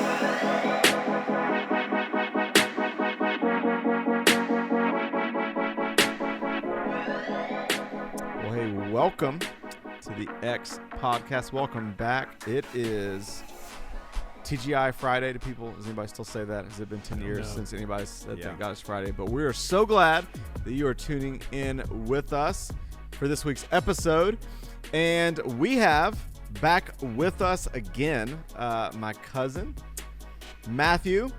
Well, hey, welcome to the X podcast. Welcome back. It is TGI Friday to people. Does anybody still say that? Has it been 10 years since anybody said thank God it's Friday? But we are so glad that you are tuning in with us for this week's episode. And we have back with us again my cousin, Matthew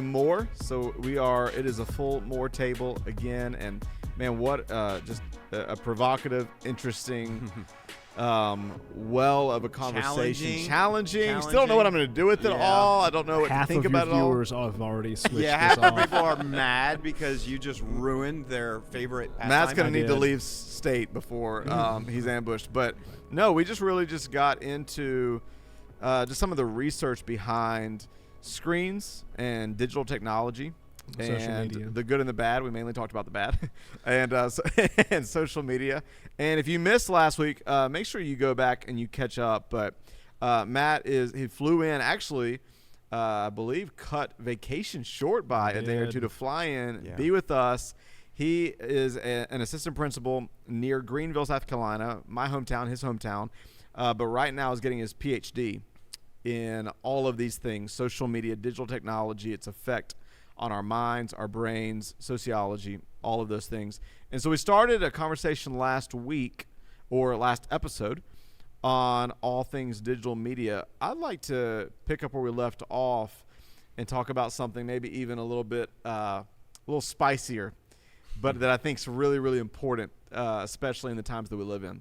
Moore. So it is a full Moore table again. And man, what just a provocative, interesting well of a conversation. Challenging. Still don't know what I'm going to do with it all. I don't know what to think about it all. Half of your viewers have already switched this half off. of people are mad because you just ruined their favorite pastime. Matt's going to need to leave state before he's ambushed. But no, we just really got into just some of the research behind screens and digital technology. Social media. The good and the bad. We mainly talked about the bad. and social media. And if you missed last week, make sure you go back and you catch up. But Matt he flew in, actually, I believe, cut vacation short by a day or two to fly in, be with us. He is an assistant principal near Greenville, South Carolina, my hometown, his hometown. But right now is getting his PhD in all of these things: social media, digital technology, its effect on our minds, our brains, sociology, all of those things. And so we started a conversation last episode on all things digital media. I'd like to pick up where we left off and talk about something maybe even a little bit, a little spicier, but that I think is really, really important, especially in the times that we live in.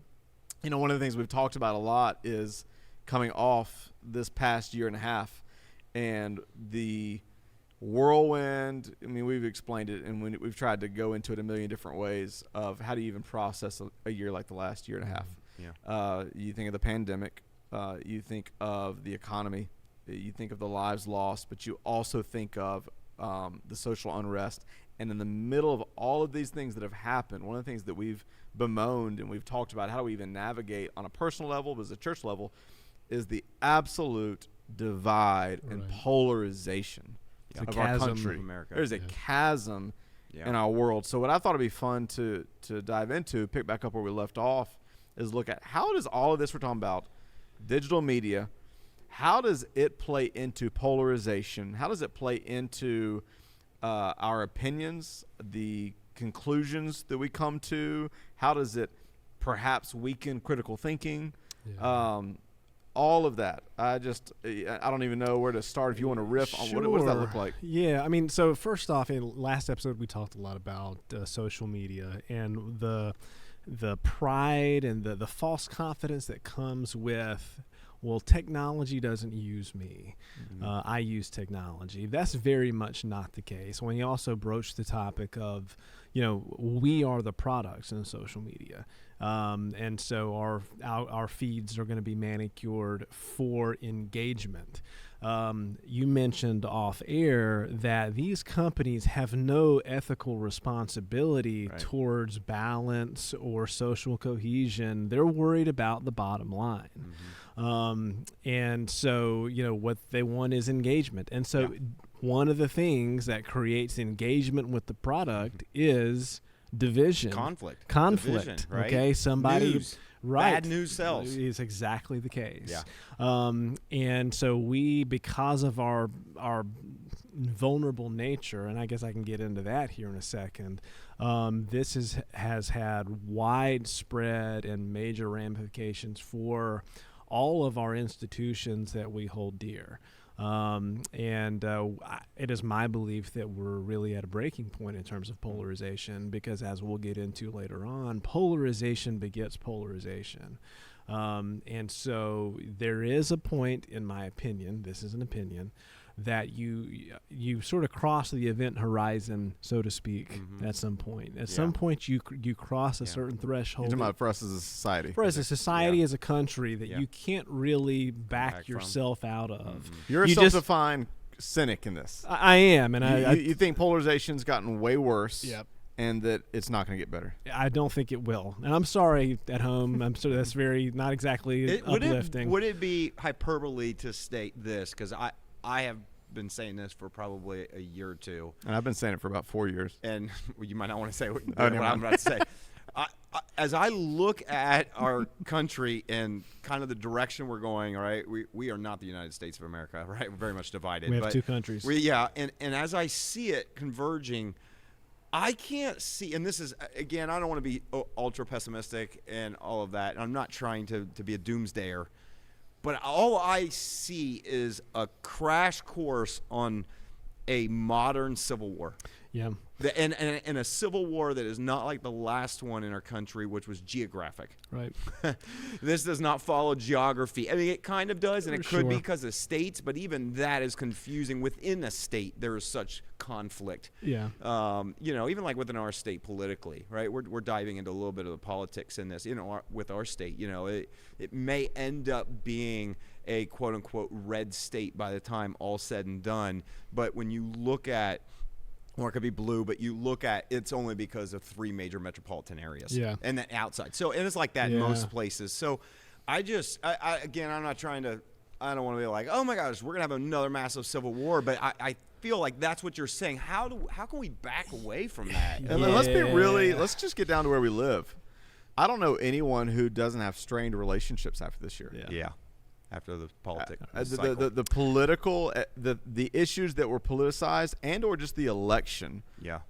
You know, one of the things we've talked about a lot is coming off this past year and a half and the whirlwind. I mean, we've explained it, and we've tried to go into it a million different ways of how do you even process a year like the last year and a half. Yeah. You think of the pandemic, you think of the economy, you think of the lives lost, but you also think of the social unrest. And in the middle of all of these things that have happened, one of the things that we've bemoaned and we've talked about how do we even navigate on a personal level, but as a church level, is the absolute divide and polarization of our country. There's a chasm in our world. So what I thought would be fun to dive into, pick back up where we left off, is look at how does all of this we're talking about, digital media, how does it play into polarization? How does it play into our opinions, the conclusions that we come to? How does it perhaps weaken critical thinking? All of that. I don't even know where to start. If you want to riff on what does that look like? Yeah, I mean, so first off, in last episode we talked a lot about social media and the pride and the false confidence that comes with, well, technology doesn't use me. I use technology. That's very much not the case. When you also broach the topic of, we are the products in social media. And so our feeds are going to be manicured for engagement. You mentioned off air that these companies have no ethical responsibility towards balance or social cohesion. They're worried about the bottom line. And so, what they want is engagement. And so one of the things that creates engagement with the product is division. Conflict. Division, right? Okay, somebody... News. Right. Bad news sells. Is exactly the case. Yeah. And so we, because of our vulnerable nature, and I guess I can get into that here in a second, this has had widespread and major ramifications for all of our institutions that we hold dear. It is my belief that we're really at a breaking point in terms of polarization, because as we'll get into later on, polarization begets polarization. And so there is a point, in my opinion, this is an opinion, that you sort of cross the event horizon, so to speak, at some point. At some point, you cross a certain threshold. You're talking about for us as a society. For us as a society, as a country, that you can't really back yourself out of. You're a self-defined cynic in this. I am, and you think polarization's gotten way worse. Yep. And that it's not going to get better. I don't think it will. And I'm sorry at home. I'm sorry, that's very not exactly uplifting. Would it be hyperbole to state this? Because I have been saying this for probably a year or two. And I've been saying it for about 4 years. And you might not want to say what never I'm mind. about to say. As I look at our country and kind of the direction we're going, all right, we are not the United States of America, right? We're very much divided. We have two countries. And as I see it converging, I can't see, and this is, again, I don't want to be ultra pessimistic and all of that. I'm not trying to be a doomsdayer, but all I see is a crash course on a modern civil war. Yeah. And a civil war that is not like the last one in our country, which was geographic. Right. This does not follow geography. I mean, it kind of does, and it could be Sure. because of states, but even that is confusing. Within a state, there is such conflict. Yeah. Even like within our state politically, right? We're diving into a little bit of the politics in this. With our state, it may end up being a quote unquote red state by the time all said and done. But when you look at, or it could be blue, but you look at, it's only because of 3 major metropolitan areas. Yeah. And then outside. So, and it's like that in most places. So again, I'm not trying to, I don't want to be like, oh my gosh, we're going to have another massive civil war. But I feel like that's what you're saying. How can we back away from that? And let's just get down to where we live. I don't know anyone who doesn't have strained relationships after this year. Yeah. After the politics, the political, the issues that were politicized, and or just the election. Yeah.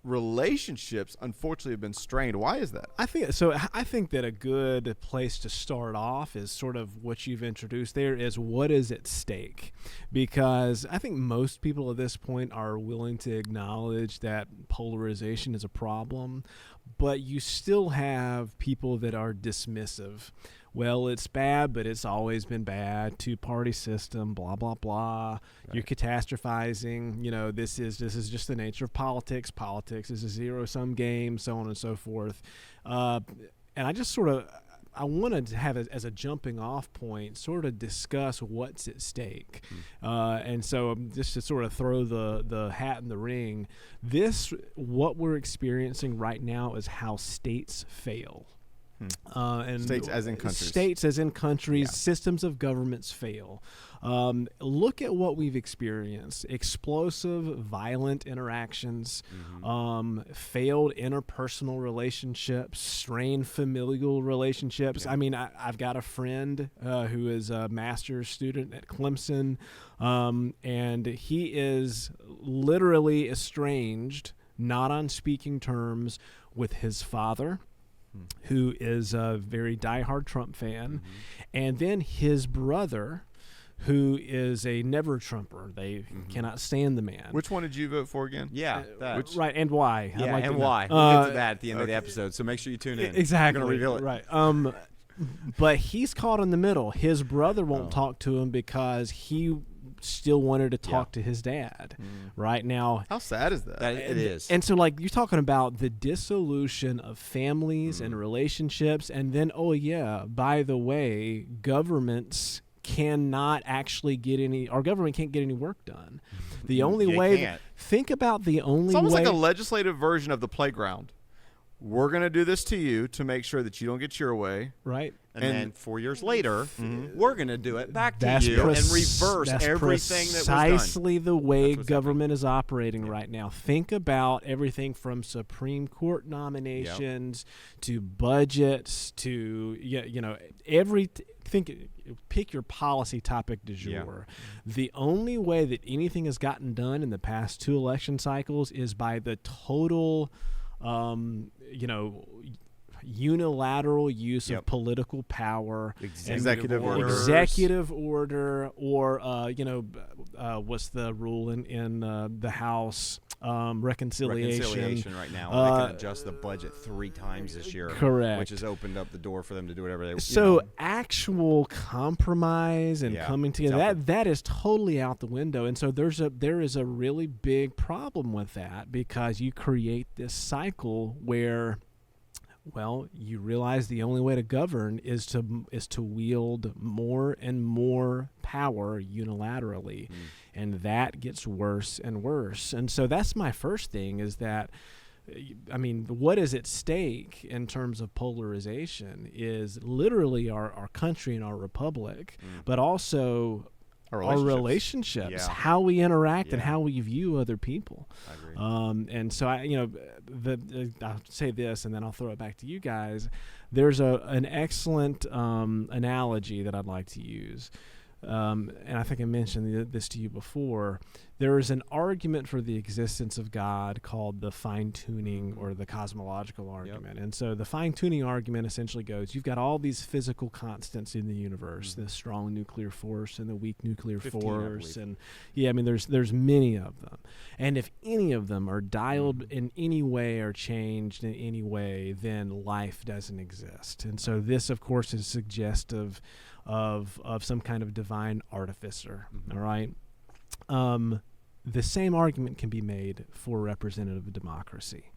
Relationships, unfortunately, have been strained. Why is that? I think that a good place to start off is sort of what you've introduced there is what is at stake, because I think most people at this point are willing to acknowledge that polarization is a problem, but you still have people that are dismissive. Well, it's bad, but it's always been bad. 2-party system, blah blah blah. Right. You're catastrophizing. This is just the nature of politics. Politics is a zero-sum game, so on and so forth. And I just I wanted to have it as a jumping-off point, sort of discuss what's at stake. And so just to sort of throw the hat in the ring, what we're experiencing right now is how states fail. And states as in countries. States as in countries, Yeah. systems of governments fail. Look at what we've experienced. Explosive, violent interactions, failed interpersonal relationships, strained familial relationships. Yeah. I mean, I've got a friend who is a master's student at Clemson, and he is literally estranged, not on speaking terms, with his father, who is a very diehard Trump fan, and then his brother, who is a never Trumper. They cannot stand the man. Which one did you vote for again? Yeah. Right, and why? Yeah, I'd like and to know. why? We'll get to that at the end of the episode, so make sure you tune in. Exactly. I'm going to reveal it. Right. But he's caught in the middle. His brother won't talk to him because he still wanted to talk to his dad. Right now, How sad is that? It is. And so, like, you're talking about the dissolution of families and relationships, and then, by the way, governments cannot actually our government can't get any work done. The only way, think about the only way. It's almost like a legislative version of the playground. We're going to do this to you to make sure that you don't get your way. Right. And then 4 years later, we're going to do it back to That's you and reverse everything that was done. Precisely the way government is operating right now. Think about everything from Supreme Court nominations to budgets to pick your policy topic du jour. Yeah. The only way that anything has gotten done in the past 2 election cycles is by the total unilateral use of political power, executive order, or what's the rule in the House? Reconciliation right now. They can adjust the budget 3 times this year. Correct. Which has opened up the door for them to do whatever they want. So actual compromise and coming together, that is totally out the window. And so there is a really big problem with that, because you create this cycle where, well, you realize the only way to govern is to wield more and more power unilaterally, and that gets worse and worse. And so that's my first thing, is that, I mean, what is at stake in terms of polarization is literally our country and our republic, but also our relationships, Yeah. how we interact, and Yeah. how we view other people. I agree. And so I'll say this, and then I'll throw it back to you guys. There's an excellent analogy that I'd like to use. And I think I mentioned this to you before. There is an argument for the existence of God called the fine-tuning or the cosmological argument. And so the fine-tuning argument essentially goes, you've got all these physical constants in the universe, the strong nuclear force and the weak nuclear 15, force. I And I mean, there's many of them. And if any of them are dialed in any way or changed in any way, then life doesn't exist. And so this, of course, is suggestive of some kind of divine artificer. All right. The same argument can be made for representative democracy.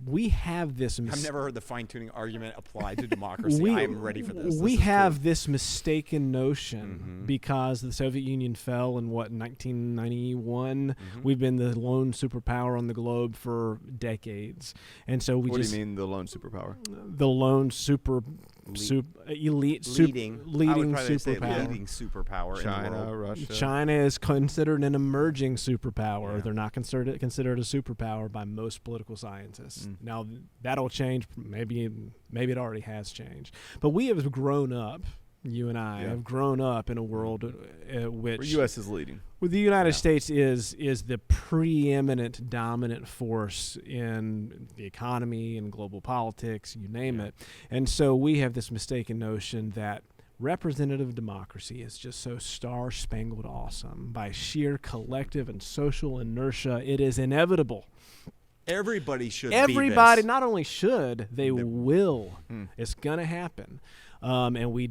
We have this. I've never heard the fine-tuning argument applied to democracy. I am ready for this. We have this mistaken notion because the Soviet Union fell in 1991. We've been the lone superpower on the globe for decades, and so we What do you mean the lone superpower? the lone elite leading superpower. leading superpower in the China, world. Russia. China is considered an emerging superpower. Yeah. They're not considered a superpower by most political scientists. Now that'll change. Maybe it already has changed. But we have grown up. You and I have grown up in a world which Where U.S. is leading. Well, the United States is the preeminent dominant force in the economy and global politics, you name it. And so we have this mistaken notion that representative democracy is just so star-spangled awesome. By sheer collective and social inertia, it is inevitable. Everybody should Everybody be this. not only should, they will. It's going to happen. And we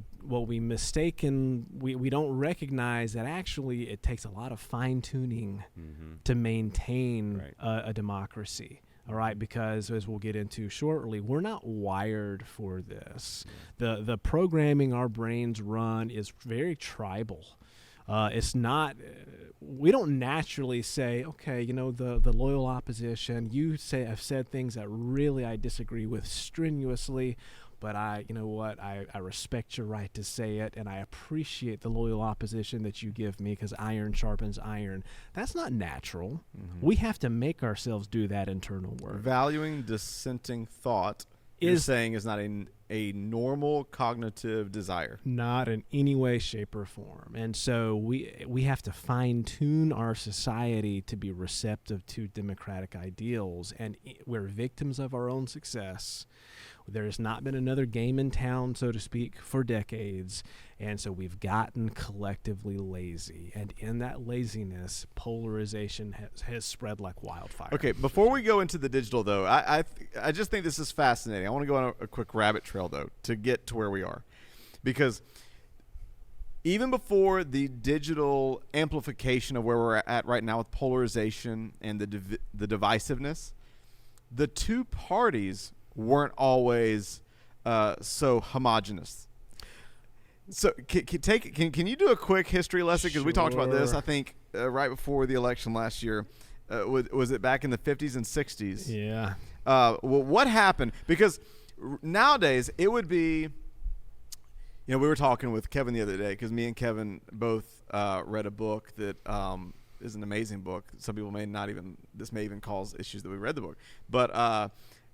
don't recognize that actually it takes a lot of fine-tuning to maintain a democracy. All right, because as we'll get into shortly, we're not wired for this. The programming our brains run is very tribal. It's not. We don't naturally say, okay, the loyal opposition. Have said things that really I disagree with strenuously. But I respect your right to say it, and I appreciate the loyal opposition that you give me because iron sharpens iron. That's not natural. We have to make ourselves do that internal work. Valuing dissenting thought is not a normal cognitive desire. Not in any way, shape, or form. And so we have to fine-tune our society to be receptive to democratic ideals, and we're victims of our own success. There has not been another game in town, so to speak, for decades. And so we've gotten collectively lazy. And in that laziness, polarization has spread like wildfire. Okay, before we go into the digital, though, I just think this is fascinating. I want to go on a quick rabbit trail, though, to get to where we are. Because even before the digital amplification of where we're at right now with polarization and the divisiveness, the two parties weren't always so homogenous. So can you do a quick history lesson? Because we talked about this, I think, right before the election last year. Was it back in the 50s and 60s? Yeah. Well, what happened? Because nowadays it would be, we were talking with Kevin the other day because me and Kevin both read a book that is an amazing book. Some people may even cause issues that we read the book. But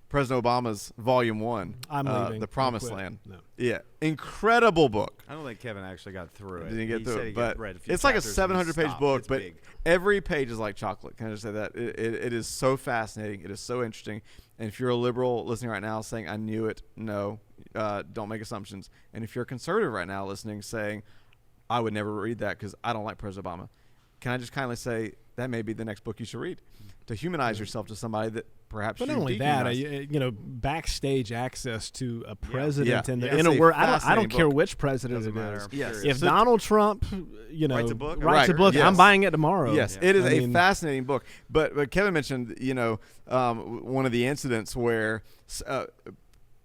President Obama's Volume 1, I'm leaving. The Promised Land. No. Yeah, incredible book. I don't think Kevin actually got through it. Didn't get through it, but read a few it's like a chapters and 700-page book, it's but big. every page is like chocolate. Can I just say that? It is so fascinating. It is so interesting. And if you're a liberal listening right now saying, I knew it, no, don't make assumptions. And if you're a conservative right now listening saying, I would never read that because I don't like President Obama, can I just kindly say that may be the next book you should read to humanize yourself to somebody that perhaps But you not only that, dehumanize. backstage access to a president in the Yeah, inner it's a world. I don't fascinating care book. which president Doesn't it matter. is. I'm Yes. curious. If So- Donald Trump, Writes a book, writes a book, yes. I'm buying it tomorrow. Yes, Yeah. it is a fascinating book. But Kevin mentioned, one of the incidents where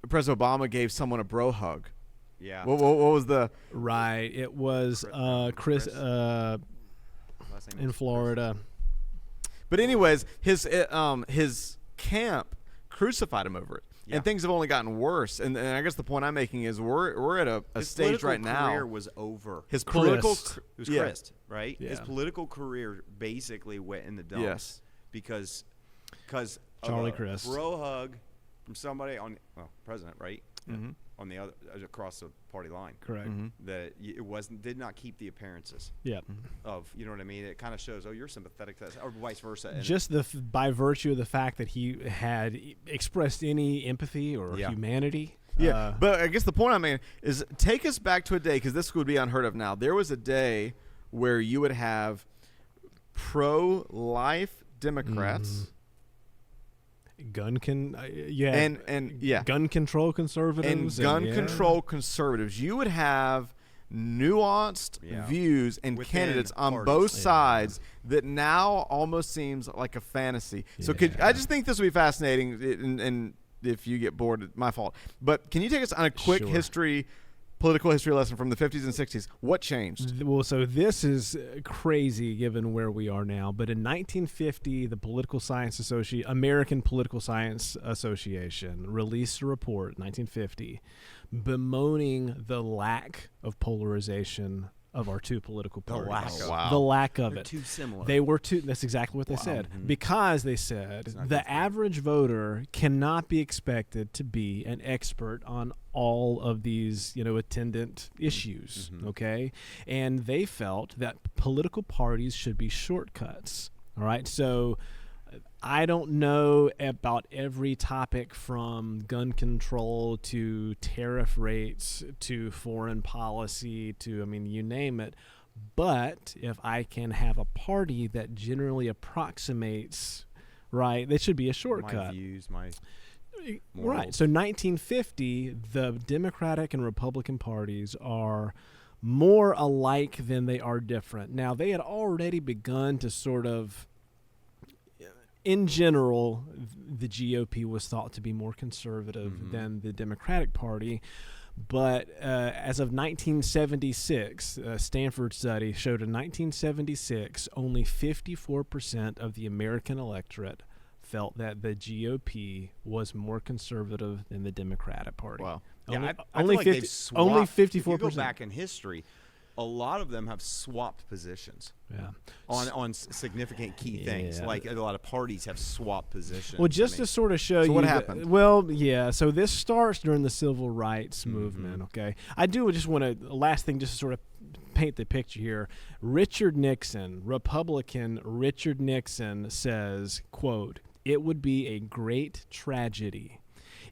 President Obama gave someone a bro hug. Yeah. What was the? Right. It was Chris Last name in was Florida. But anyways, his camp crucified him over it. and things have only gotten worse. And I guess the point I'm making is we're at a stage right now. His career was over. His political Christ. It was Christ, right? Yeah. His political career basically went in the dumps. Yes. Because Charlie of a Crist. bro hug from somebody president, right? Mm-hmm. On the other across the party line. Correct. Mm-hmm. That it did not keep the appearances Yeah. of, you know what I mean? It kind of shows, you're sympathetic to us, or vice versa. And Just by virtue of the fact that he had expressed any empathy or humanity. Yeah, but I guess the point I mean is take us back to a day, because this would be unheard of now. There was a day where you would have pro-life Democrats gun control conservatives and gun control conservatives. You would have nuanced views and within candidates on parties. both sides that now almost seems like a fantasy. So I just think this would be fascinating, and if you get bored, it's my fault. But can you take us on a quick political history lesson from the 50s and 60s? What changed? Well, so this is crazy given where we are now. But in 1950, the American Political Science Association released a report, 1950, bemoaning the lack of polarization of our two political parties. The lack of They're it. too similar. They were too. That's exactly what they said. Because they said the average voter cannot be expected to be an expert on all of these, attendant issues. Okay, and they felt that political parties should be shortcuts. All right, so I don't know about every topic from gun control to tariff rates to foreign policy to, you name it. But if I can have a party that generally approximates, right, that should be a shortcut. My views, my morals. Right. So 1950, the Democratic and Republican parties are more alike than they are different. Now, they had already begun to sort of, in general, the GOP was thought to be more conservative than the Democratic Party. But as of 1976, a Stanford study showed in 1976, only 54% of the American electorate felt that the GOP was more conservative than the Democratic Party. Wow. Yeah, Only I feel like 50 they've swapped. only 54%. If you go back in history, a lot of them have swapped positions. Yeah. On significant key things, like a lot of parties have swapped positions. Well, just to sort of show you what happened? So this starts during the civil rights movement, okay? I do just want to, last thing, just to sort of paint the picture here. Richard Nixon, Republican Richard Nixon says, quote, "It would be a great tragedy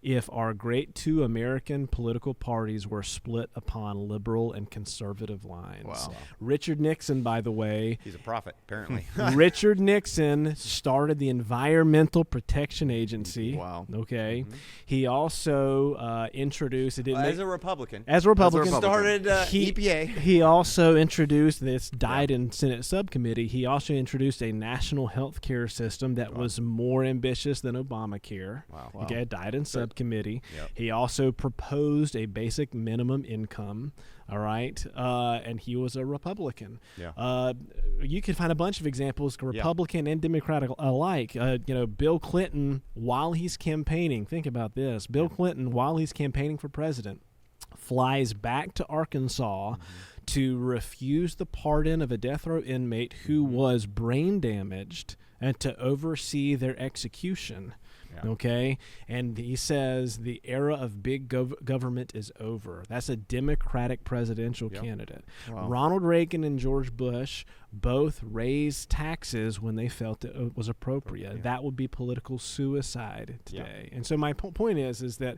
if our great two American political parties were split upon liberal and conservative lines." Wow. Richard Nixon, by the way, he's a prophet, apparently. Richard Nixon started the Environmental Protection Agency. Wow. Okay. He also introduced it. As a Republican. Started EPA. He also introduced this. Died in Senate subcommittee. He also introduced a national health care system that was more ambitious than Obamacare. Wow. Okay. Died in subcommittee. Yep. He also proposed a basic minimum income. All right, and he was a Republican. Yeah. You can find a bunch of examples, Republican and Democratic alike. Bill Clinton, while he's campaigning, think about this. Bill Clinton, while he's campaigning for president, flies back to Arkansas to refuse the pardon of a death row inmate who was brain damaged and to oversee their execution. Okay, and he says the era of big government is over. That's a Democratic presidential candidate. Wow. Ronald Reagan and George Bush both raised taxes when they felt it was appropriate. That would be political suicide today. And so my point is that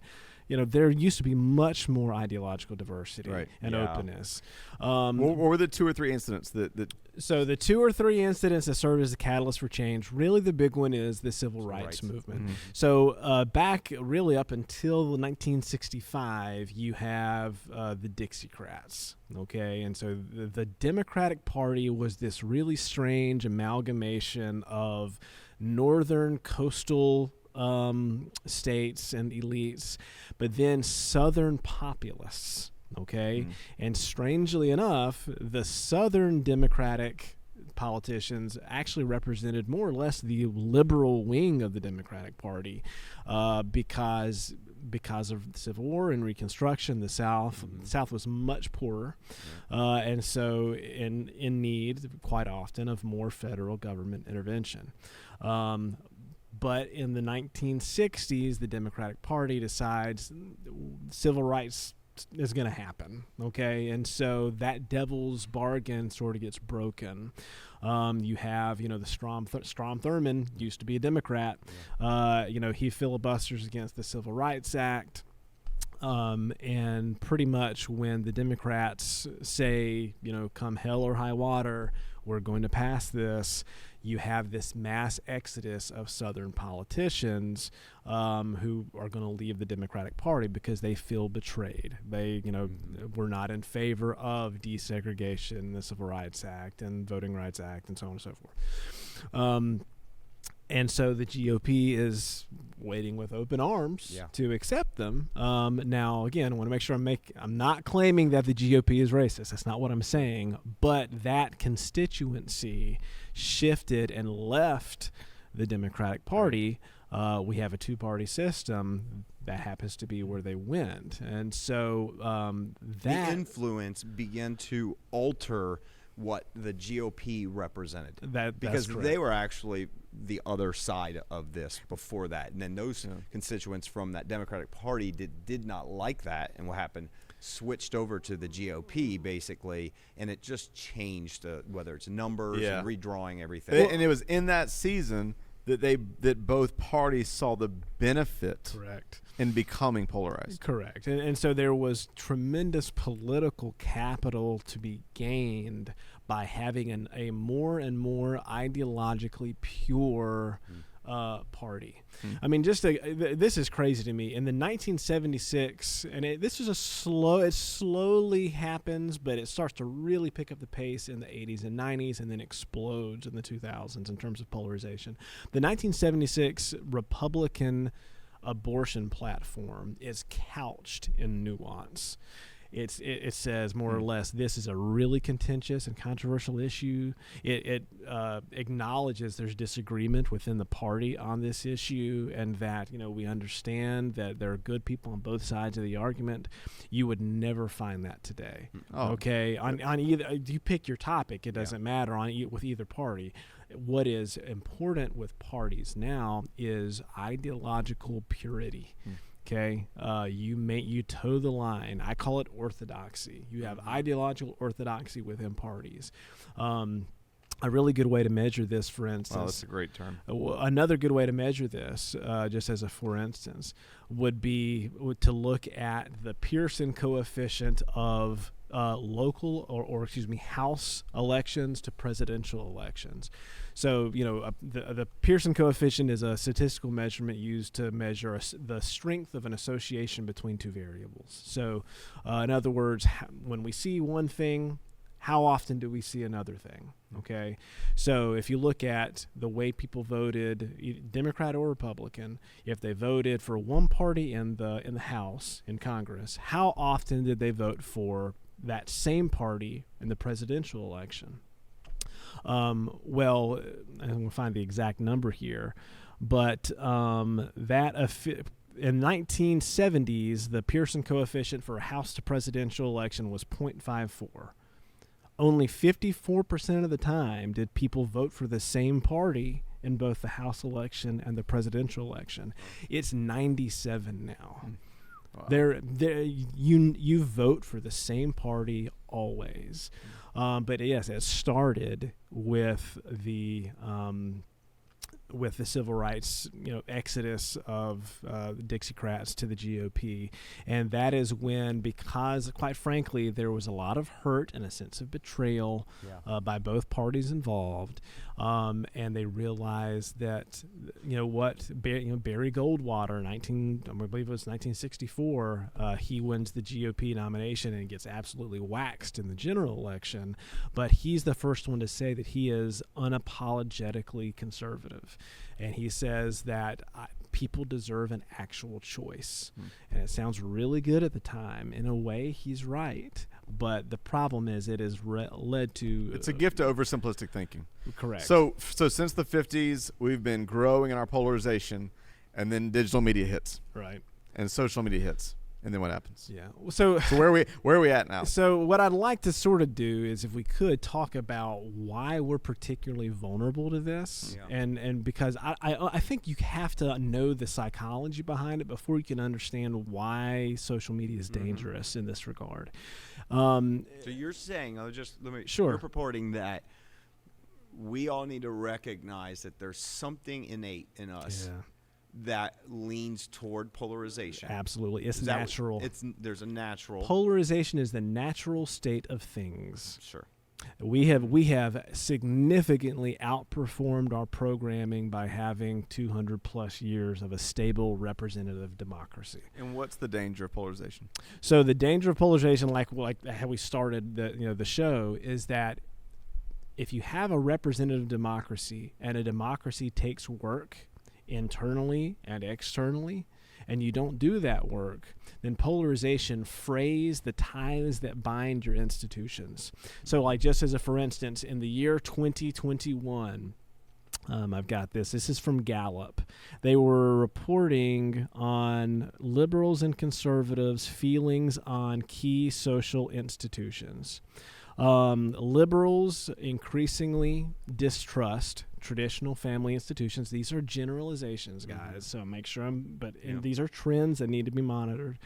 there used to be much more ideological diversity and openness. What were the two or three incidents that So the two or three incidents that served as a catalyst for change, really the big one is the civil rights movement. So back really up until 1965, you have the Dixiecrats, okay? And so the Democratic Party was this really strange amalgamation of northern coastal states and elites, but then southern populists, okay? And strangely enough, the southern Democratic politicians actually represented more or less the liberal wing of the Democratic Party because because of the Civil War and Reconstruction, the South was much poorer, and so in need quite often of more federal government intervention. But in the 1960s, the Democratic Party decides civil rights is going to happen, okay? And so that devil's bargain sort of gets broken. You have, the Strom Thurmond used to be a Democrat. He filibusters against the Civil Rights Act. And pretty much when the Democrats say, come hell or high water, we're going to pass this, you have this mass exodus of Southern politicians who are going to leave the Democratic Party because they feel betrayed. They, were not in favor of desegregation, the Civil Rights Act and Voting Rights Act, and so on and so forth. And so the GOP is waiting with open arms to accept them. Now, again, I want to make sure I'm not claiming that the GOP is racist. That's not what I'm saying. But that constituency shifted and left the Democratic Party. We have a two-party system. That happens to be where they went. And so the influence began to alter what the GOP represented, because they were actually the other side of this before that, and then those constituents from that Democratic Party did not like that, and what happened, switched over to the GOP basically, and it just changed whether it's numbers and redrawing everything. And it was in that season that both parties saw the benefit. Correct. In becoming polarized. Correct. And so there was tremendous political capital to be gained by having a more and more ideologically pure party. I mean, this is crazy to me. In the 1976, and this is it slowly happens, but it starts to really pick up the pace in the 80s and 90s, and then explodes in the 2000s in terms of polarization. The 1976 Republican abortion platform is couched in nuance. It says more or less this is a really contentious and controversial issue. It acknowledges there's disagreement within the party on this issue, and that we understand that there are good people on both sides of the argument. You would never find that today. Okay, on either you pick your topic, it doesn't matter with either party. What is important with parties now is ideological purity. Okay, you toe the line. I call it orthodoxy. You have ideological orthodoxy within parties. A really good way to measure this, for instance. Wow, that's a great term. Another good way to measure this, just as a for instance, would be to look at the Pearson coefficient of local or House elections to presidential elections. So, the Pearson coefficient is a statistical measurement used to measure the strength of an association between two variables. So, in other words, when we see one thing, how often do we see another thing? Okay, so if you look at the way people voted, Democrat or Republican, if they voted for one party in the House, in Congress, how often did they vote for that same party in the presidential election? Well, I'm going to find the exact number here, but in 1970s, the Pearson coefficient for a House to presidential election was 0.54. Only 54% of the time did people vote for the same party in both the House election and the presidential election. It's 97 now. Wow. You vote for the same party always. But yes, it started with the civil rights, exodus of the Dixiecrats to the GOP. And that is when, because quite frankly, there was a lot of hurt and a sense of betrayal by both parties involved. And they realized that, Barry Goldwater, I believe it was 1964, he wins the GOP nomination and gets absolutely waxed in the general election. But he's the first one to say that he is unapologetically conservative. And he says that people deserve an actual choice. And it sounds really good at the time. In a way, he's right. But the problem is it has led to... It's a gift to oversimplistic thinking. Correct. So since the 50s, we've been growing in our polarization, and then digital media hits. Right. and social media hits. And then what happens? Yeah. So where are we at now? So what I'd like to sort of do is, if we could, talk about why we're particularly vulnerable to this, and because I think you have to know the psychology behind it before you can understand why social media is dangerous in this regard. So you're saying, Sure. You're purporting that we all need to recognize that there's something innate in us. Yeah. That leans toward polarization. Absolutely. It's natural. There's a natural. Polarization is the natural state of things. Sure. We have significantly outperformed our programming by having 200 plus years of a stable representative democracy. And what's the danger of polarization? So the danger of polarization, like how we started the show, is that if you have a representative democracy and a democracy takes work internally and externally, and you don't do that work, then polarization frays the ties that bind your institutions. So, like, just as a for instance, in the year 2021, I've got this. This is from Gallup. They were reporting on liberals and conservatives' feelings on key social institutions. Liberals increasingly distrust traditional family institutions. These are generalizations, guys, so make sure these are trends that need to be monitored.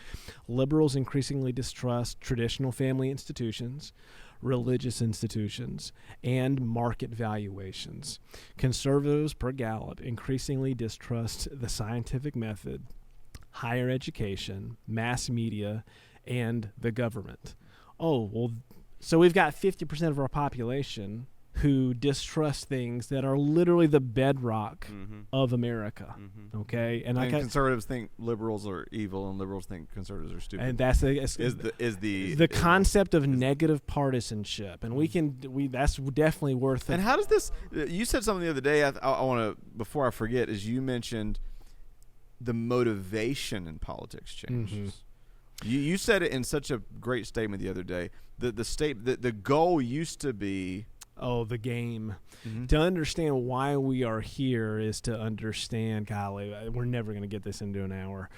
Liberals increasingly distrust traditional family institutions, religious institutions, and market valuations. Conservatives, per Gallup, increasingly distrust the scientific method, higher education, mass media, and the government. So we've got 50% of our population who distrust things that are literally the bedrock of America. Okay, and conservatives think liberals are evil, and liberals think conservatives are stupid. And that's the concept of negative partisanship, and that's definitely worth it. And how does this? You said something the other day. I want to, before I forget, is you mentioned the motivation in politics changes. You said it in such a great statement the other day. The goal used to be the game. To understand why we are here is to understand, golly, we're never going to get this into an hour.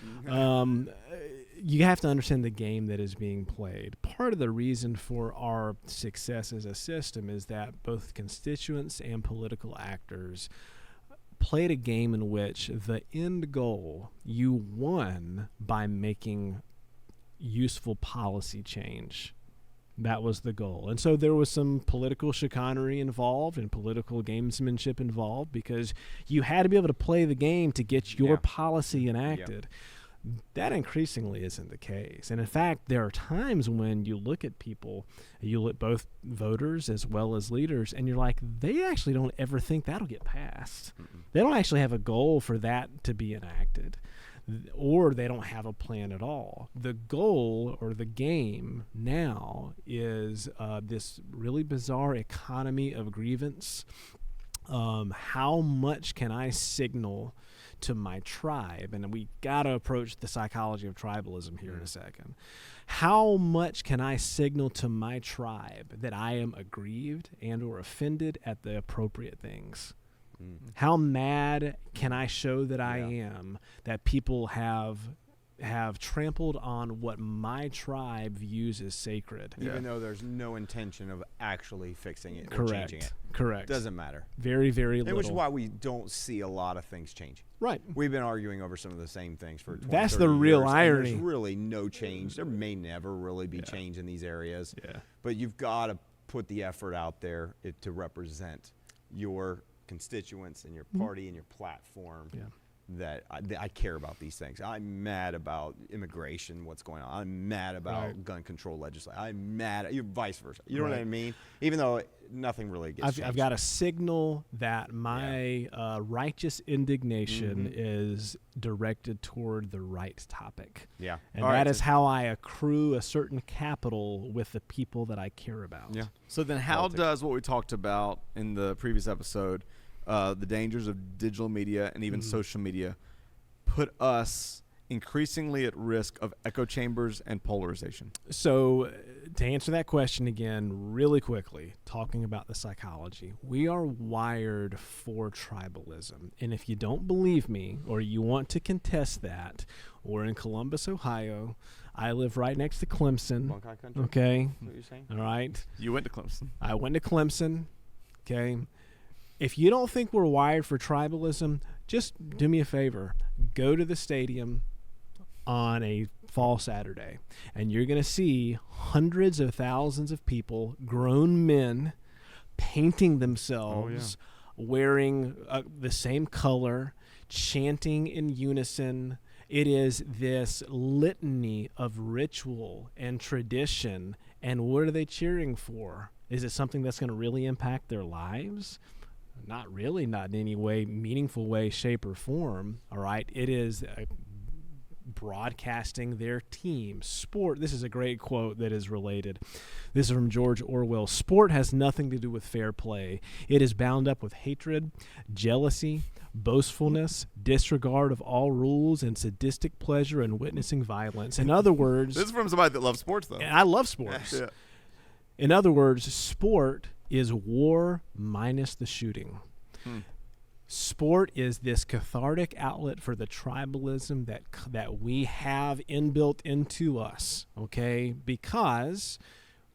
You have to understand the game that is being played. Part of the reason for our success as a system is that both constituents and political actors played a game in which the end goal, you won by making useful policy change. That was the goal. And so there was some political chicanery involved and political gamesmanship involved, because you had to be able to play the game to get your policy enacted. That increasingly isn't the case. And in fact, there are times when you look at people, you look at both voters as well as leaders, and you're like, they actually don't ever think that'll get passed. They don't actually have a goal for that to be enacted, or they don't have a plan at all. The goal or the game now is this really bizarre economy of grievance. How much can I signal to my tribe? And we got to approach the psychology of tribalism here in a second. How much can I signal to my tribe that I am aggrieved and or offended at the appropriate things? How mad can I show that I am that people have trampled on what my tribe views as sacred, even though there's no intention of actually fixing it or changing it? Correct. Doesn't matter. Very, very little. Which is why we don't see a lot of things change. Right. We've been arguing over some of the same things for 20, That's 30 the real years, irony. There's really no change. There may never really be change in these areas. Yeah. But you've got to put the effort out there to represent your constituents and your party and your platform that I care about these things. I'm mad about immigration, what's going on. I'm mad about gun control legislation. I'm mad at you, vice versa. You know what I mean? Even though nothing really gets changed. I've got to signal that my righteous indignation is directed toward the right topic. Yeah. And that is how I accrue a certain capital with the people that I care about. Yeah. So then how does what we talked about in the previous episode, the dangers of digital media and even social media, put us increasingly at risk of echo chambers and polarization? So, to answer that question again, really quickly, talking about the psychology, we are wired for tribalism. And if you don't believe me or you want to contest that, we're in Columbus, Ohio. I live right next to Clemson. Buckeye country? Okay. Is that what you're saying? All right. You went to Clemson. I went to Clemson. Okay. If you don't think we're wired for tribalism, just do me a favor. Go to the stadium on a fall Saturday, and you're going to see hundreds of thousands of people, grown men, painting themselves, wearing the same color, chanting in unison. It is this litany of ritual and tradition. And what are they cheering for? Is it something that's going to really impact their lives? Not really, not in any way, meaningful way, shape, or form. All right. It is broadcasting their team. Sport, this is a great quote that is related. This is from George Orwell. Sport has nothing to do with fair play. It is bound up with hatred, jealousy, boastfulness, disregard of all rules, and sadistic pleasure in witnessing violence. In other words, This is from somebody that loves sports, though. and I love sports. Yeah. In other words, sport is war minus the shooting. Sport is this cathartic outlet for the tribalism that we have inbuilt into us, okay? Because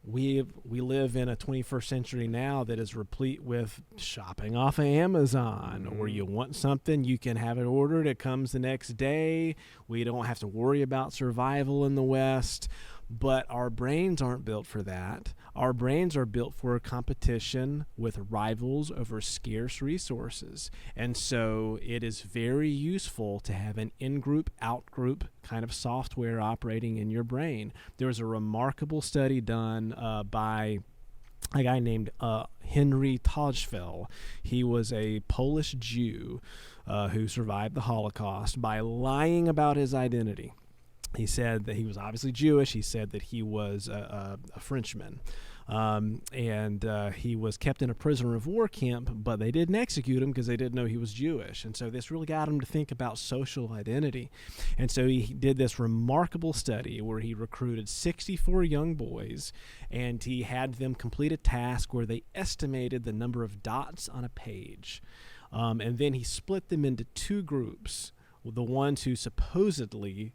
we live in a 21st century now that is replete with shopping off of Amazon, where you want something, you can have it ordered, it comes the next day. We don't have to worry about survival in the West. But our brains aren't built for that. Our brains are built for a competition with rivals over scarce resources. And so it is very useful to have an in-group, out-group kind of software operating in your brain. There was a remarkable study done by a guy named Henry Tajfel. He was a Polish Jew who survived the Holocaust by lying about his identity. He said that he was obviously Jewish. He said that he was a Frenchman. And he was kept in a prisoner of war camp, but they didn't execute him because they didn't know he was Jewish. And so this really got him to think about social identity. And so he did this remarkable study where he recruited 64 young boys, and he had them complete a task where they estimated the number of dots on a page. And then he split them into two groups, the ones who supposedly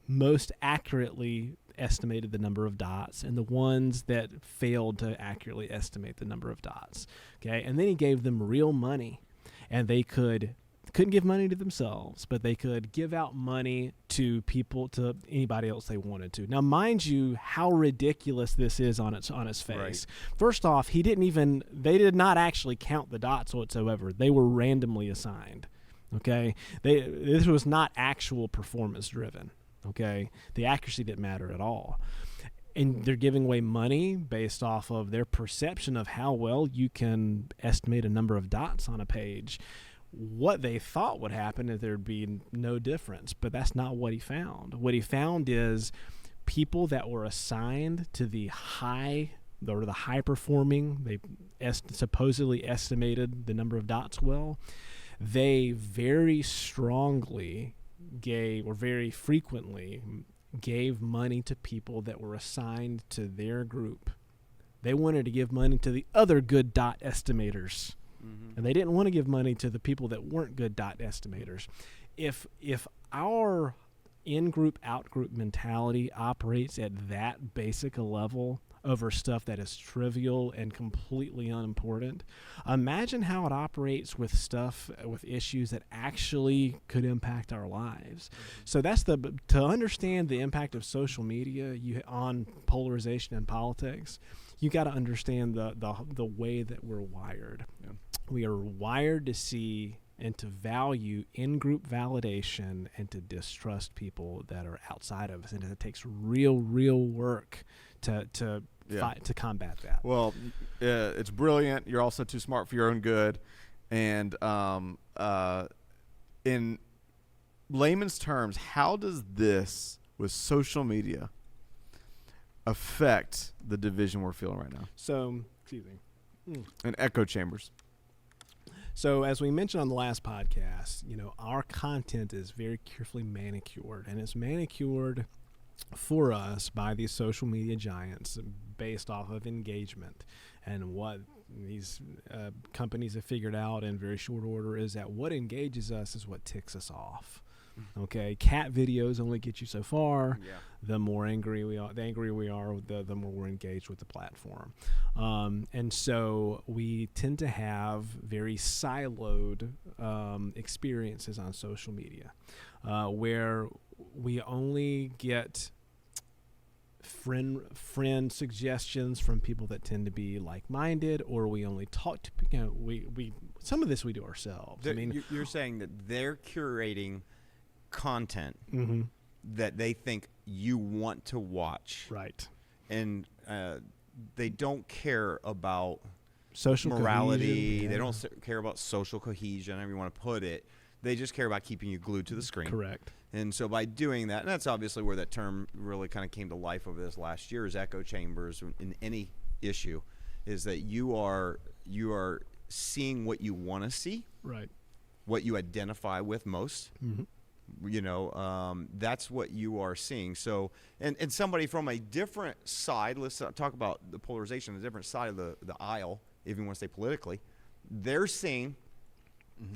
most accurately estimated the number of dots and the ones that failed to accurately estimate the number of dots. Okay, and then he gave them real money, and they couldn't give money to themselves, but they could give out money to people, to anybody else they wanted to. Now, mind you, how ridiculous this is on its face. Right. First off, they did not actually count the dots whatsoever. They were randomly assigned. Okay, this was not actual performance driven. Okay, the accuracy didn't matter at all. And they're giving away money based off of their perception of how well you can estimate a number of dots on a page. What they thought would happen is there'd be no difference, but that's not what he found. What he found is people that were assigned to the high performing, they supposedly estimated the number of dots well, they very strongly very frequently gave money to people that were assigned to their group. They wanted to give money to the other good dot estimators, and they didn't want to give money to the people that weren't good dot estimators. If our in-group, out-group mentality operates at that basic a level over stuff that is trivial and completely unimportant, imagine how it operates with issues that actually could impact our lives. So to understand the impact of social media on polarization and politics, you got to understand the way that we're wired. Yeah. We are wired to see and to value in-group validation and to distrust people that are outside of us, and it takes real work to combat that. Well, it's brilliant. You're also too smart for your own good. And in layman's terms, how does this, with social media, affect the division we're feeling right now? So, excuse me. And echo chambers. So as we mentioned on the last podcast, our content is very carefully manicured, and it's manicured for us by these social media giants based off of engagement. And what these companies have figured out in very short order is that what engages us is what ticks us off. Okay, cat videos only get you so far. Yeah. The more angry we are, the more we're engaged with the platform. And so we tend to have very siloed experiences on social media, where we only get friend suggestions from people that tend to be like-minded, or we only talk to we some of this we do ourselves. You're saying that they're curating content mm-hmm. that they think you want to watch, right? And they don't care about social morality. cohesion, They don't care about social cohesion, however you want to put it. They just care about keeping you glued to the screen. Correct. And so by doing that, and that's obviously where that term really kind of came to life over this last year, is echo chambers in any issue, is that you are seeing what you want to see, right? What you identify with most. Mm-hmm. That's what you are seeing. So, and somebody from a different side, let's talk about the polarization, a different side of the aisle, if you want to say politically, they're seeing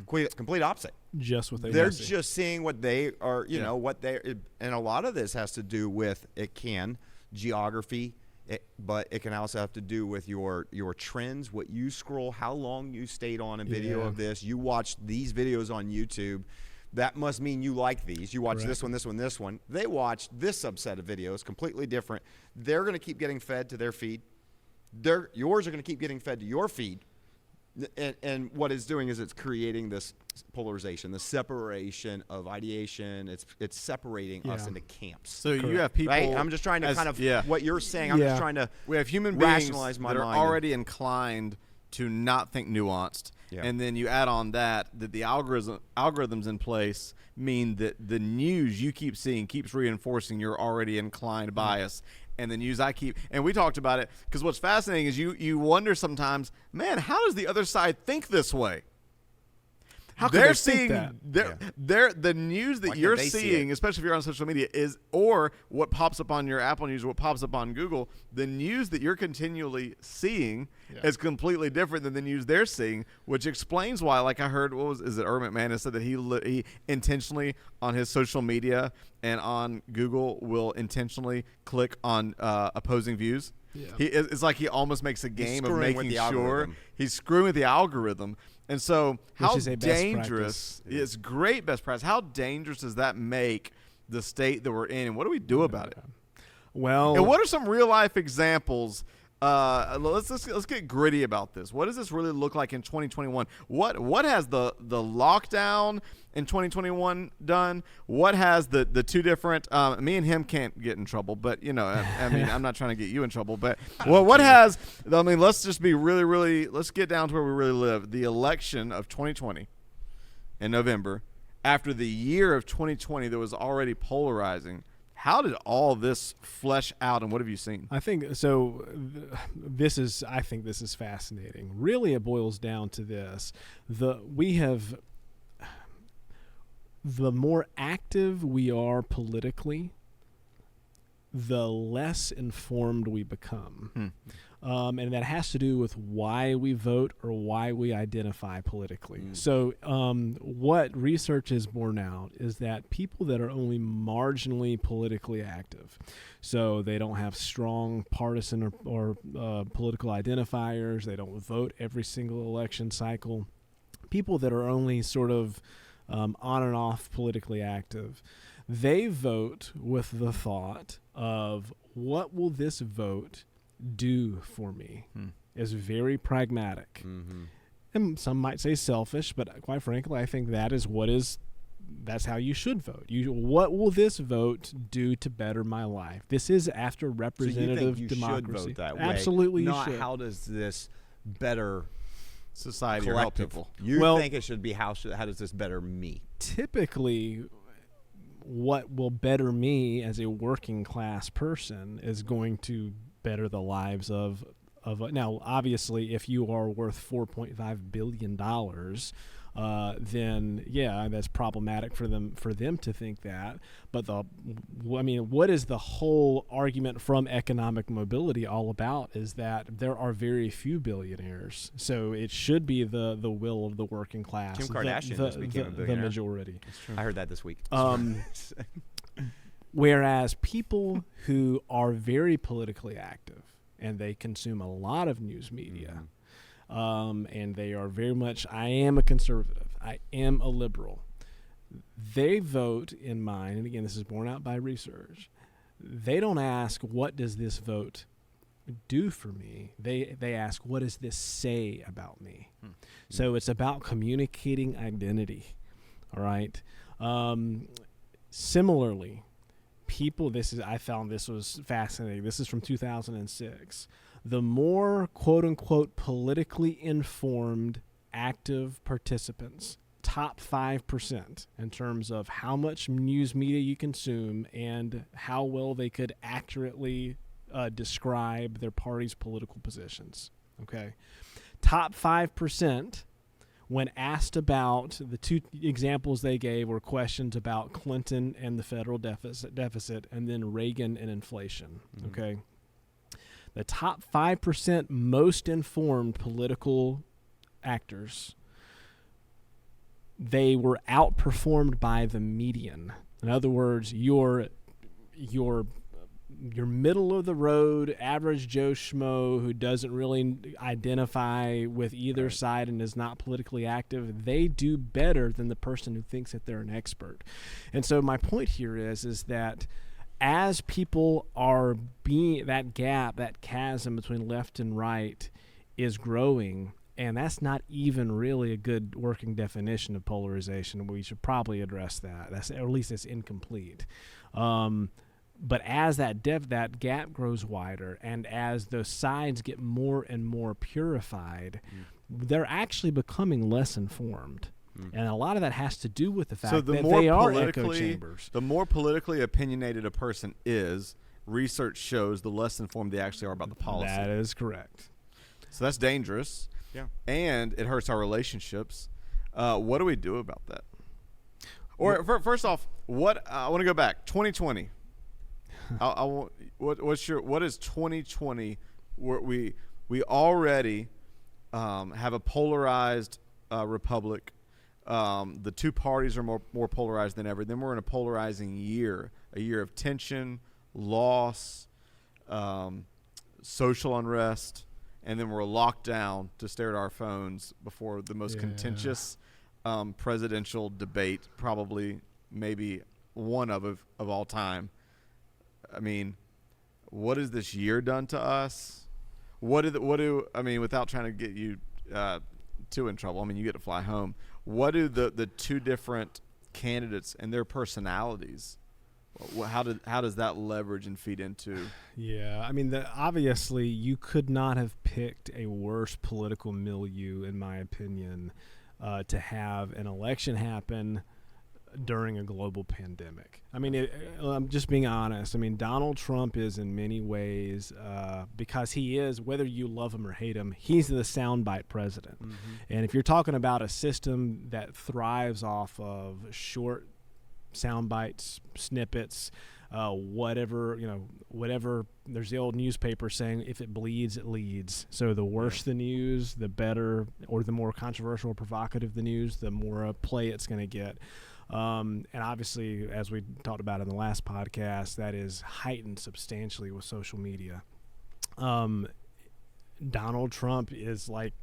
complete opposite. Just what they're just seeing what they are, what they, and a lot of this has to do with, geography, but it can also have to do with your trends, what you scroll, how long you stayed on a video of this. You watched these videos on YouTube. That must mean you like these. You watch this one, this one, this one. They watched this subset of videos, completely different. They're going to keep getting fed to their feed. Yours are going to keep getting fed to your feed. And what it's doing is it's creating this polarization, the separation of ideation. It's separating us into camps. So you have people. Right? I'm just trying to what you're saying. I'm just trying to we have human rationalize beings my that are mind already inclined to not think nuanced. Yeah. And then you add on that the algorithms in place mean that the news you keep seeing keeps reinforcing your already inclined bias. And the news and we talked about it, because what's fascinating is you wonder sometimes, man, how does the other side think this way? How can they think that? The news that you're seeing, especially if you're on social media, or what pops up on your Apple News or what pops up on Google, the news that you're continually seeing is completely different than the news they're seeing, which explains why, like I heard, is it Ermit Mann said that he intentionally on his social media and on Google will intentionally click on opposing views. Yeah. It's like he almost makes a game of making sure he's screwing with the algorithm. And so how dangerous is great best practice. How dangerous does that make the state that we're in, and what do we do about it? Well, and what are some real life examples? Let's get gritty about this. What does this really look like in 2021? What has the lockdown in 2021 done? What has the two different? Me and him can't get in trouble, but I mean, I'm not trying to get you in trouble. But what has? I mean, let's just be really. Let's get down to where we really live. The election of 2020 in November, after the year of 2020 that was already polarizing. How did all this flesh out, and what have you seen? I think so. I think this is fascinating. Really, it boils down to this: the more active we are politically, the less informed we become. And that has to do with why we vote or why we identify politically. So what research has borne out is that people that are only marginally politically active, so they don't have strong partisan or political identifiers, they don't vote every single election cycle, people that are only sort of on and off politically active, they vote with the thought of, what will this vote do for me? Is very pragmatic. And some might say selfish, but quite frankly, I think that's how you should vote. What will this vote do to better my life? This is after representative so you democracy. Should vote that way. Absolutely, not you should. How does this better society or help people? You think it should be how does this better me? Typically, what will better me as a working class person is going to better the lives of now, obviously, if you are worth $4.5 billion, then yeah, that's problematic for them to think that. But what is the whole argument from economic mobility all about is that there are very few billionaires. So it should be the will of the working class. Kim Kardashian just became a billionaire. The majority. That's true. I heard that this week. Whereas people who are very politically active and they consume a lot of news media, and they are very much, I am a conservative, I am a liberal. They vote in mind, and again, this is borne out by research. They don't ask, what does this vote do for me? They ask, what does this say about me? So it's about communicating identity, all right? Similarly, I found this was fascinating. This is from 2006. The more quote-unquote politically informed active participants, top 5% in terms of how much news media you consume and how well they could accurately describe their party's political positions. Okay, top 5%, when asked about, the two examples they gave were questions about Clinton and the federal deficit, and then Reagan and inflation. Okay. The top 5% most informed political actors, they were outperformed by the median. In other words, your middle of the road, average Joe Schmo who doesn't really identify with either side and is not politically active, they do better than the person who thinks that they're an expert. And so my point here is that as people are being, that gap, that chasm between left and right is growing, and that's not even really a good working definition of polarization. We should probably address that. Or at least it's incomplete. But as that gap grows wider, and as those sides get more and more purified, they're actually becoming less informed. And a lot of that has to do with the fact that they are echo chambers. The more politically opinionated a person is, research shows the less informed they actually are about the policy. That is correct. So that's dangerous. Yeah. And it hurts our relationships. What do we do about that? Or first off, I want to go back. 2020. What is 2020? Where we already have a polarized republic. The two parties are more polarized than ever. Then we're in a polarizing year, a year of tension, loss, social unrest, and then we're locked down to stare at our phones before the most contentious presidential debate, probably maybe one of all time. I mean, what has this year done to us? Without trying to get you too in trouble, I mean, you get to fly home. What do the two different candidates and their personalities, how does that leverage and feed into? Yeah, I mean, obviously you could not have picked a worse political milieu, in my opinion, to have an election happen during a global pandemic. I mean, I'm just being honest. I mean, Donald Trump is in many ways, because he is, whether you love him or hate him, he's the soundbite president. And if you're talking about a system that thrives off of short soundbites, snippets, whatever, there's the old newspaper saying, if it bleeds, it leads. So the worse the news, the better, or the more controversial or provocative the news, the more play it's going to get. And obviously, as we talked about in the last podcast, that is heightened substantially with social media. Donald Trump is like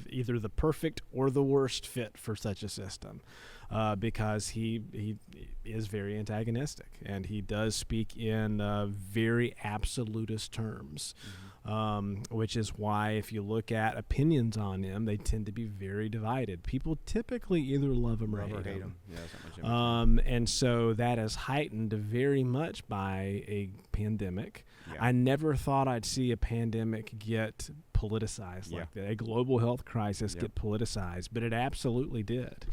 either the perfect or the worst fit for such a system, because he is very antagonistic, and he does speak in very absolutist terms. Which is why if you look at opinions on him, they tend to be very divided. People typically either love him or hate him. And so that is heightened very much by a pandemic. I never thought I'd see a pandemic get politicized like that, a global health crisis get politicized, but it absolutely did.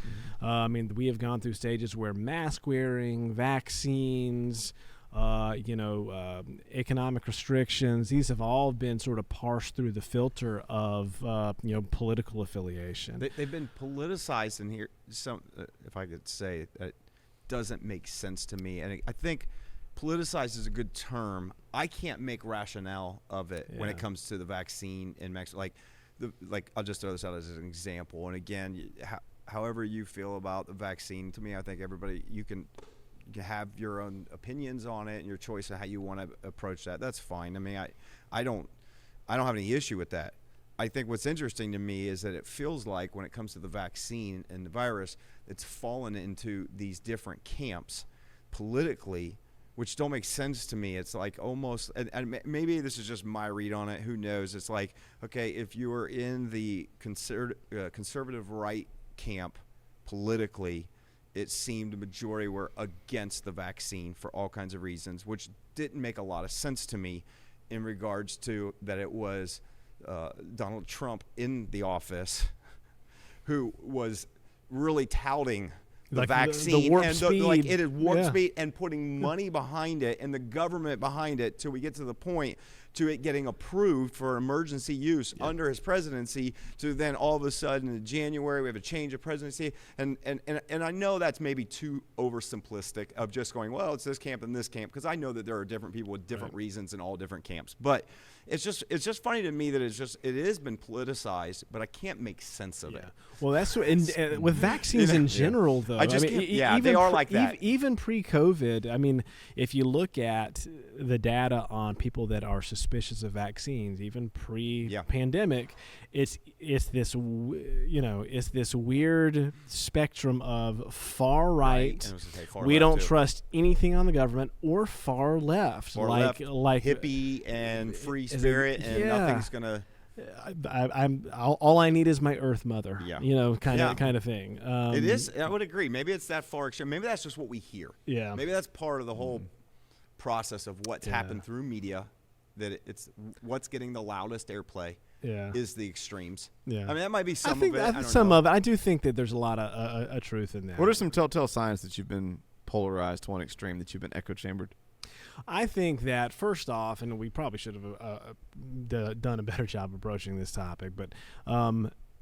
I mean, we have gone through stages where mask wearing, vaccines, economic restrictions. These have all been sort of parsed through the filter of political affiliation. They've been politicized in here. Some, if I could say, it doesn't make sense to me. And I think politicized is a good term. I can't make rationale of it when it comes to the vaccine in Mexico. Like I'll just throw this out as an example. And again, however you feel about the vaccine, to me, I think everybody you can have your own opinions on it and your choice of how you want to approach that. That's fine. I mean, I don't have any issue with that. I think what's interesting to me is that it feels like when it comes to the vaccine and the virus, it's fallen into these different camps politically, which don't make sense to me. It's like almost, and maybe this is just my read on it, who knows? It's like, okay, if you were in the conservative right camp politically, it seemed the majority were against the vaccine for all kinds of reasons, which didn't make a lot of sense to me in regards to that it was Donald Trump in the office who was really touting the vaccine the warp and speed. like it is warp speed and putting money behind it and the government behind it till we get to the point to it getting approved for emergency use under his presidency, to then all of a sudden in January we have a change of presidency, and I know that's maybe too oversimplistic of just going, well, it's this camp and this camp, because I know that there are different people with different reasons in all different camps, but it's just funny to me that it has been politicized, but I can't make sense of it. Well, that's with vaccines in general, though. They are like that. Even pre-COVID, I mean, if you look at the data on people that are suspicious of vaccines, even pre-pandemic, it's this weird spectrum of far right. We don't trust anything on the government, or far left, like hippie and free spirit, and nothing's gonna. All I need is my Earth Mother. Kind of thing. It is. I would agree. Maybe it's that far extreme. Maybe that's just what we hear. Yeah. Maybe that's part of the whole process of what's happened through media. That it's what's getting the loudest airplay. Is the extremes. I mean, that might be some of it. I don't know. I do think that there's a lot of truth in that. What are some telltale signs that you've been polarized to one extreme, that you've been echo chambered? I think that, first off, and we probably should have done a better job approaching this topic, but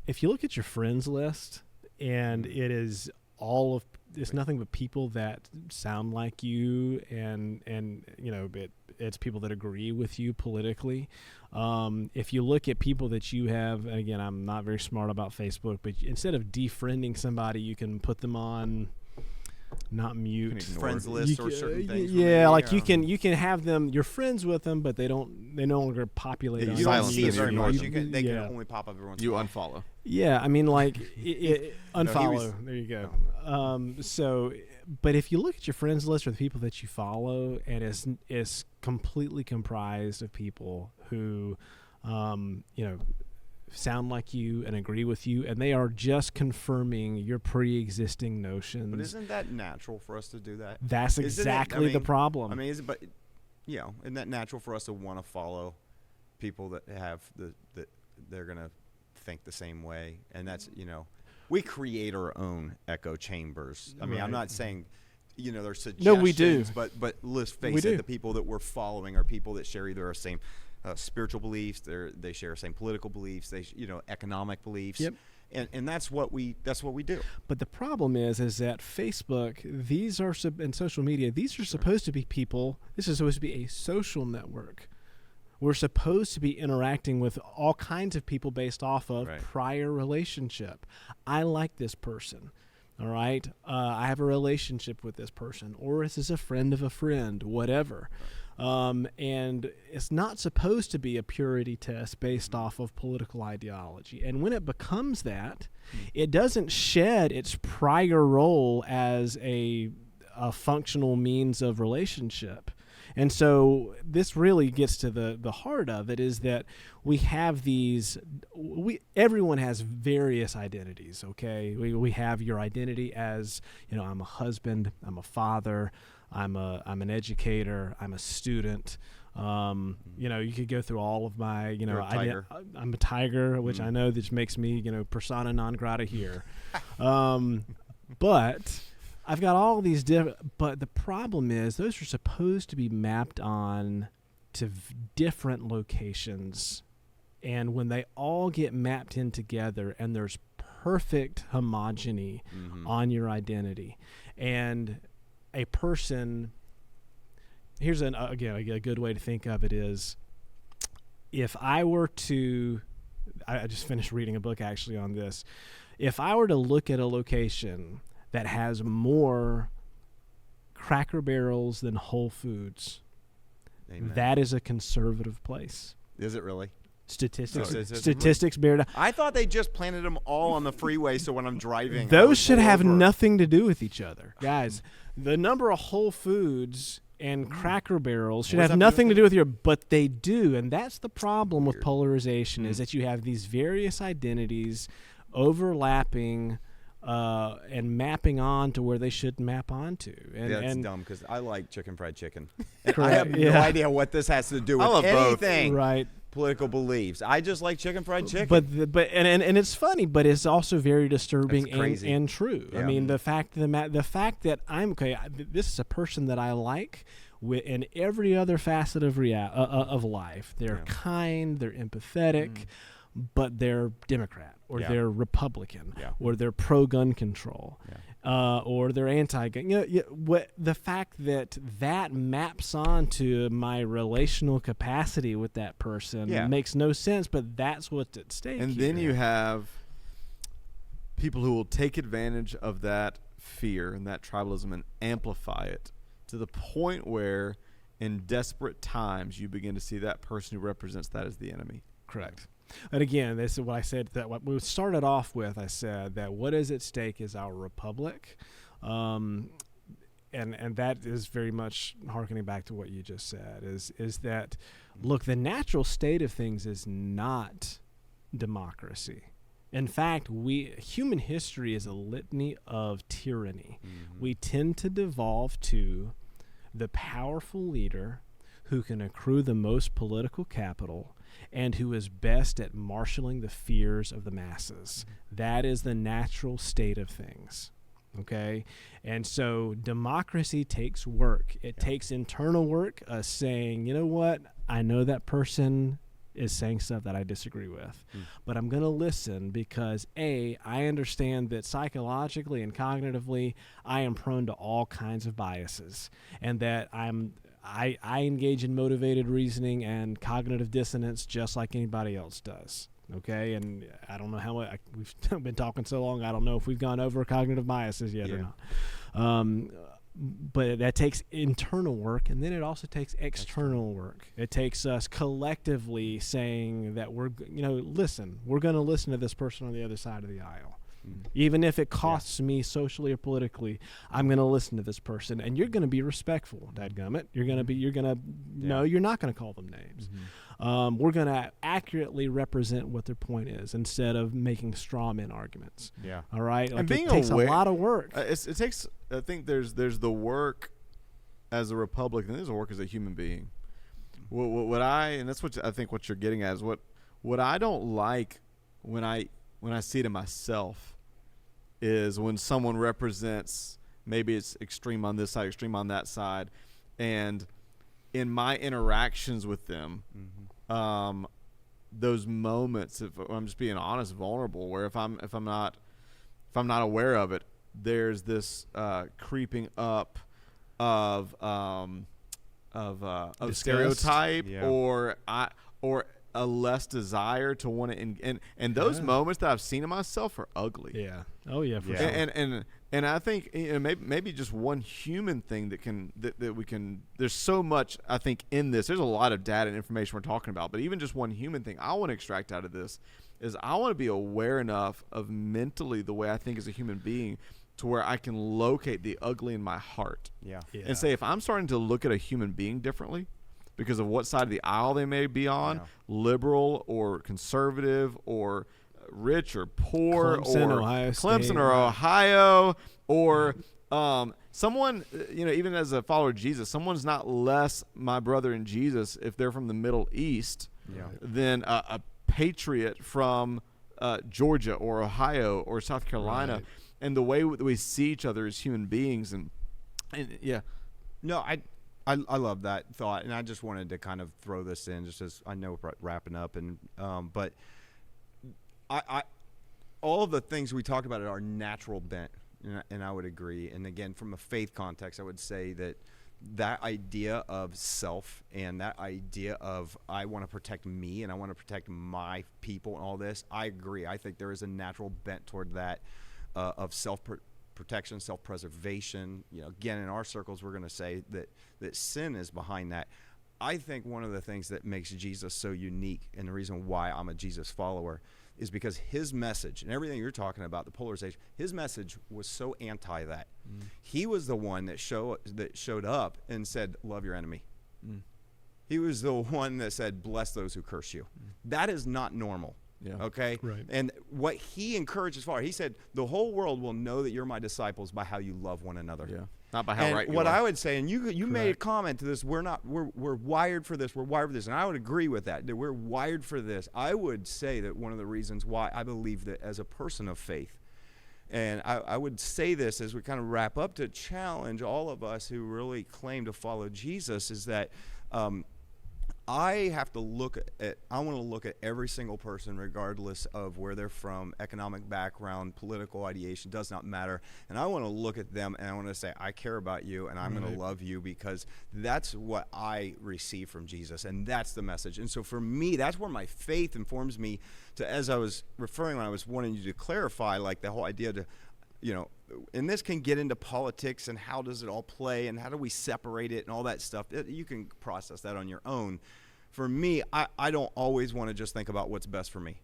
if you look at your friends list, and it's nothing but people that sound like you, and it's people that agree with you politically. If you look at people that you have, and again, I'm not very smart about Facebook, but instead of defriending somebody, you can put them on not mute friends list or certain things. You can have them. You're friends with them, but they no longer populate. You don't see it very much. They can only pop up every once in a while. You unfollow. Yeah, I mean, like unfollow. There you go. But if you look at your friends list or the people that you follow, and it's completely comprised of people who, sound like you and agree with you, and they are just confirming your pre-existing notions. But isn't that natural for us to do that? That's exactly the problem. I mean, isn't that natural for us to want to follow people that have that they're going to think the same way? And that's, we create our own echo chambers. I mean, I'm not saying, there's suggestions. No, we do. But let's face it, the people that we're following are people that share either our same spiritual beliefs, they share the same political beliefs, economic beliefs. Yep. And that's what we do. But the problem is that Facebook, and social media, these are supposed to be people. This is supposed to be a social network. We're supposed to be interacting with all kinds of people based off of prior relationship. I like this person. All right. I have a relationship with this person, or this is a friend of a friend, whatever. And it's not supposed to be a purity test based off of political ideology. And when it becomes that, it doesn't shed its prior role as a functional means of relationship. And so this really gets to the heart of it, is that we have everyone has various identities, okay? We have your identity as, I'm a husband, I'm a father, I'm an educator, I'm a student. You could go through all of my, I'm a tiger, which I know this makes me, persona non grata here. But I've got all these but the problem is those are supposed to be mapped on to different locations. And when they all get mapped in together and there's perfect homogeny on your identity, and a person, here's again a good way to think of it is, if I were to, I just finished reading a book actually on this. If I were to look at a location that has more Cracker Barrels than Whole Foods, Amen. That is a conservative place. Is it really? Statistics bear it out. I thought they just planted them all on the freeway, so when I'm driving, those should have nothing to do with each other, guys. The number of Whole Foods and Cracker Barrels should have nothing to do with your, but they do, and that's the problem with polarization, is that you have these various identities overlapping and mapping on to where they should map onto. And, yeah, that's dumb because I like fried chicken. I have no idea what this has to do with anything. Right. Political beliefs. I just like fried chicken. But it's funny, but it's also very disturbing and true. Yeah. I mean, the fact that I'm okay. This is a person that I like. In every other facet of life, they're kind, they're empathetic, but they're Democrat or they're Republican or they're pro-gun control. Or they're anti-gun. The fact that maps onto my relational capacity with that person makes no sense, but that's what's at stake. And then you have people who will take advantage of that fear and that tribalism and amplify it to the point where, in desperate times, you begin to see that person who represents that as the enemy. Correct. And again, this is what I said, that what we started off with. I said that what is at stake is our republic, and that is very much hearkening back to what you just said. Is that, look, the natural state of things is not democracy. In fact, human history is a litany of tyranny. We tend to devolve to the powerful leader who can accrue the most political capital and who is best at marshaling the fears of the masses. That is the natural state of things, okay? And so democracy takes work. It takes internal work, saying, you know what, I know that person is saying stuff that I disagree with, but I'm going to listen because, I understand that psychologically and cognitively I am prone to all kinds of biases, and that I engage in motivated reasoning and cognitive dissonance just like anybody else does. Okay, and I don't know how we've been talking so long. I don't know if we've gone over cognitive biases yet or not. But that takes internal work, and then it also takes external work. It takes us collectively saying that we're going to listen to this person on the other side of the aisle. Even if it costs me socially or politically, I'm going to listen to this person, and you're going to be respectful, dadgummit. You're not going to call them names. We're going to accurately represent what their point is instead of making straw man arguments. Yeah. All right. And being it takes aware, a lot of work. It takes. I think there's the work as a Republican. There's the work as a human being. And that's what I think what you're getting at is what I don't like when I see it in myself is when someone represents, maybe it's extreme on this side, extreme on that side, and in my interactions with them, those moments, if I'm just being honest, vulnerable, where if I'm not aware of it, there's this creeping up of stereotype or a less desire to want to and those moments that I've seen in myself are ugly. Yeah. Oh yeah, for sure. And I think maybe just one human thing that we can. There's so much I think in this. There's a lot of data and information we're talking about, but even just one human thing I want to extract out of this is I want to be aware enough of mentally the way I think as a human being to where I can locate the ugly in my heart. Yeah. And say if I'm starting to look at a human being differently because of what side of the aisle they may be on, liberal or conservative or rich or poor, Clemson or Ohio, or someone, even as a follower of Jesus, someone's not less my brother in Jesus if they're from the Middle East than a patriot from Georgia or Ohio or South Carolina. Right. and the way that we see each other as human beings, and yeah. No, I love that thought, and I just wanted to kind of throw this in, just as I know we're wrapping up, and but I all of the things we talked about are our natural bent, and I would agree. And again, from a faith context, I would say that idea of self and that idea of I want to protect me and I want to protect my people and all this, I agree. I think there is a natural bent toward that of self-protection, self-preservation. You know, again, in our circles, we're going to say that sin is behind that. I think one of the things that makes Jesus so unique, and the reason why I'm a Jesus follower, is because his message and everything you're talking about, the polarization, his message was so anti that. He was the one that showed up and said, love your enemy. He was the one that said, bless those who curse you. That is not normal. Yeah. Okay? Right. And what he encourages for, he said, the whole world will know that you're my disciples by how you love one another. Yeah. Not by how right you what are. I would say, and you made a comment to this, we're wired for this, we're wired for this, and I would agree with that we're wired for this. I would say that one of the reasons why I believe that as a person of faith, and I would say this as we kind of wrap up to challenge all of us who really claim to follow Jesus, is that I have to I want to look at every single person regardless of where they're from, economic background, political ideation, does not matter. And I want to look at them and I want to say, I care about you and I'm going to love you, because that's what I receive from Jesus, and that's the message. And so for me, that's where my faith informs me to, as I was referring when I was wanting you to clarify, like the whole idea to, you know, and this can get into politics and how does it all play and how do we separate it and all that stuff. You can process that on your own. For me, I don't always want to just think about what's best for me.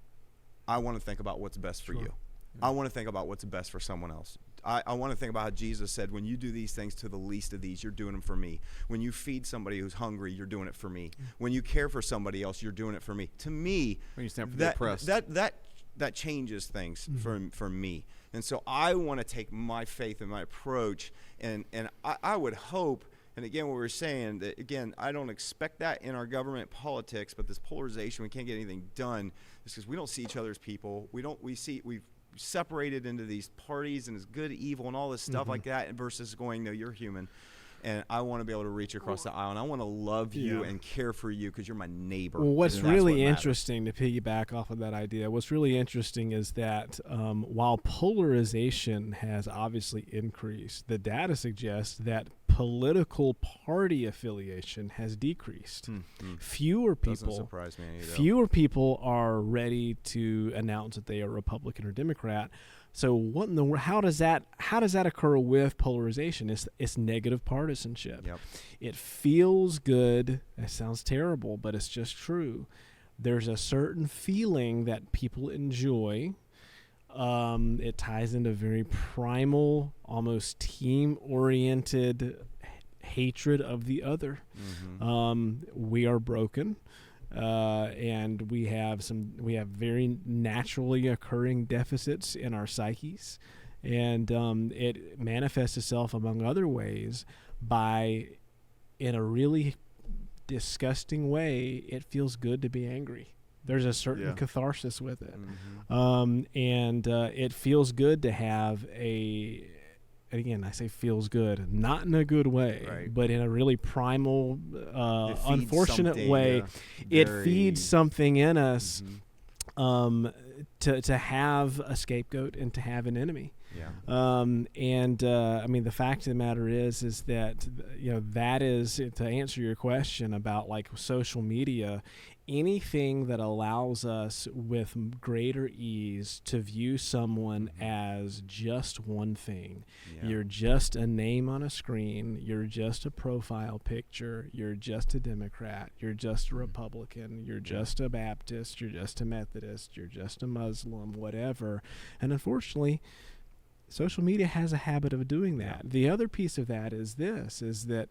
I want to think about what's best for you. Yeah. I want to think about what's best for someone else. I want to think about how Jesus said, when you do these things to the least of these, you're doing them for me. When you feed somebody who's hungry, you're doing it for me. When you care for somebody else, you're doing it for me. To me, when you stand for the oppressed, that changes things for me. And so I want to take my faith and my approach, and I would hope, and again, what we're saying, that again, I don't expect that in our government politics, but this polarization, we can't get anything done, is because we don't see each other as people. We've separated into these parties and it's good, evil, and all this stuff like that, versus going, no, you're human. And I want to be able to reach across the aisle, and I want to love you and care for you because you're my neighbor. Well, what's really interesting, to piggyback off of that idea, what's really interesting is that while polarization has obviously increased, the data suggests that political party affiliation has decreased. Fewer people, doesn't surprise me either. Fewer people are ready to announce that they are Republican or Democrat. So what in the world? How does that occur with polarization? It's negative partisanship. Yep. It feels good. It sounds terrible, but it's just true. There's a certain feeling that people enjoy. It ties into very primal, almost team-oriented hatred of the other. We are broken. And we have very naturally occurring deficits in our psyches, and it manifests itself among other ways by, in a really disgusting way, it feels good to be angry. There's a certain catharsis with it, and it feels good to have again, I say feels good, not in a good way, but in a really primal, unfortunate way. It feeds something in us to have a scapegoat and to have an enemy. I mean, the fact of the matter is that, you know, that is, to answer your question about like social media, anything that allows us with greater ease to view someone as just one thing. You're just a name on a screen. You're just a profile picture. You're just a Democrat. You're just a Republican. You're just a Baptist. You're just a Methodist. You're just a Muslim, whatever. And unfortunately, social media has a habit of doing that. The other piece of that is that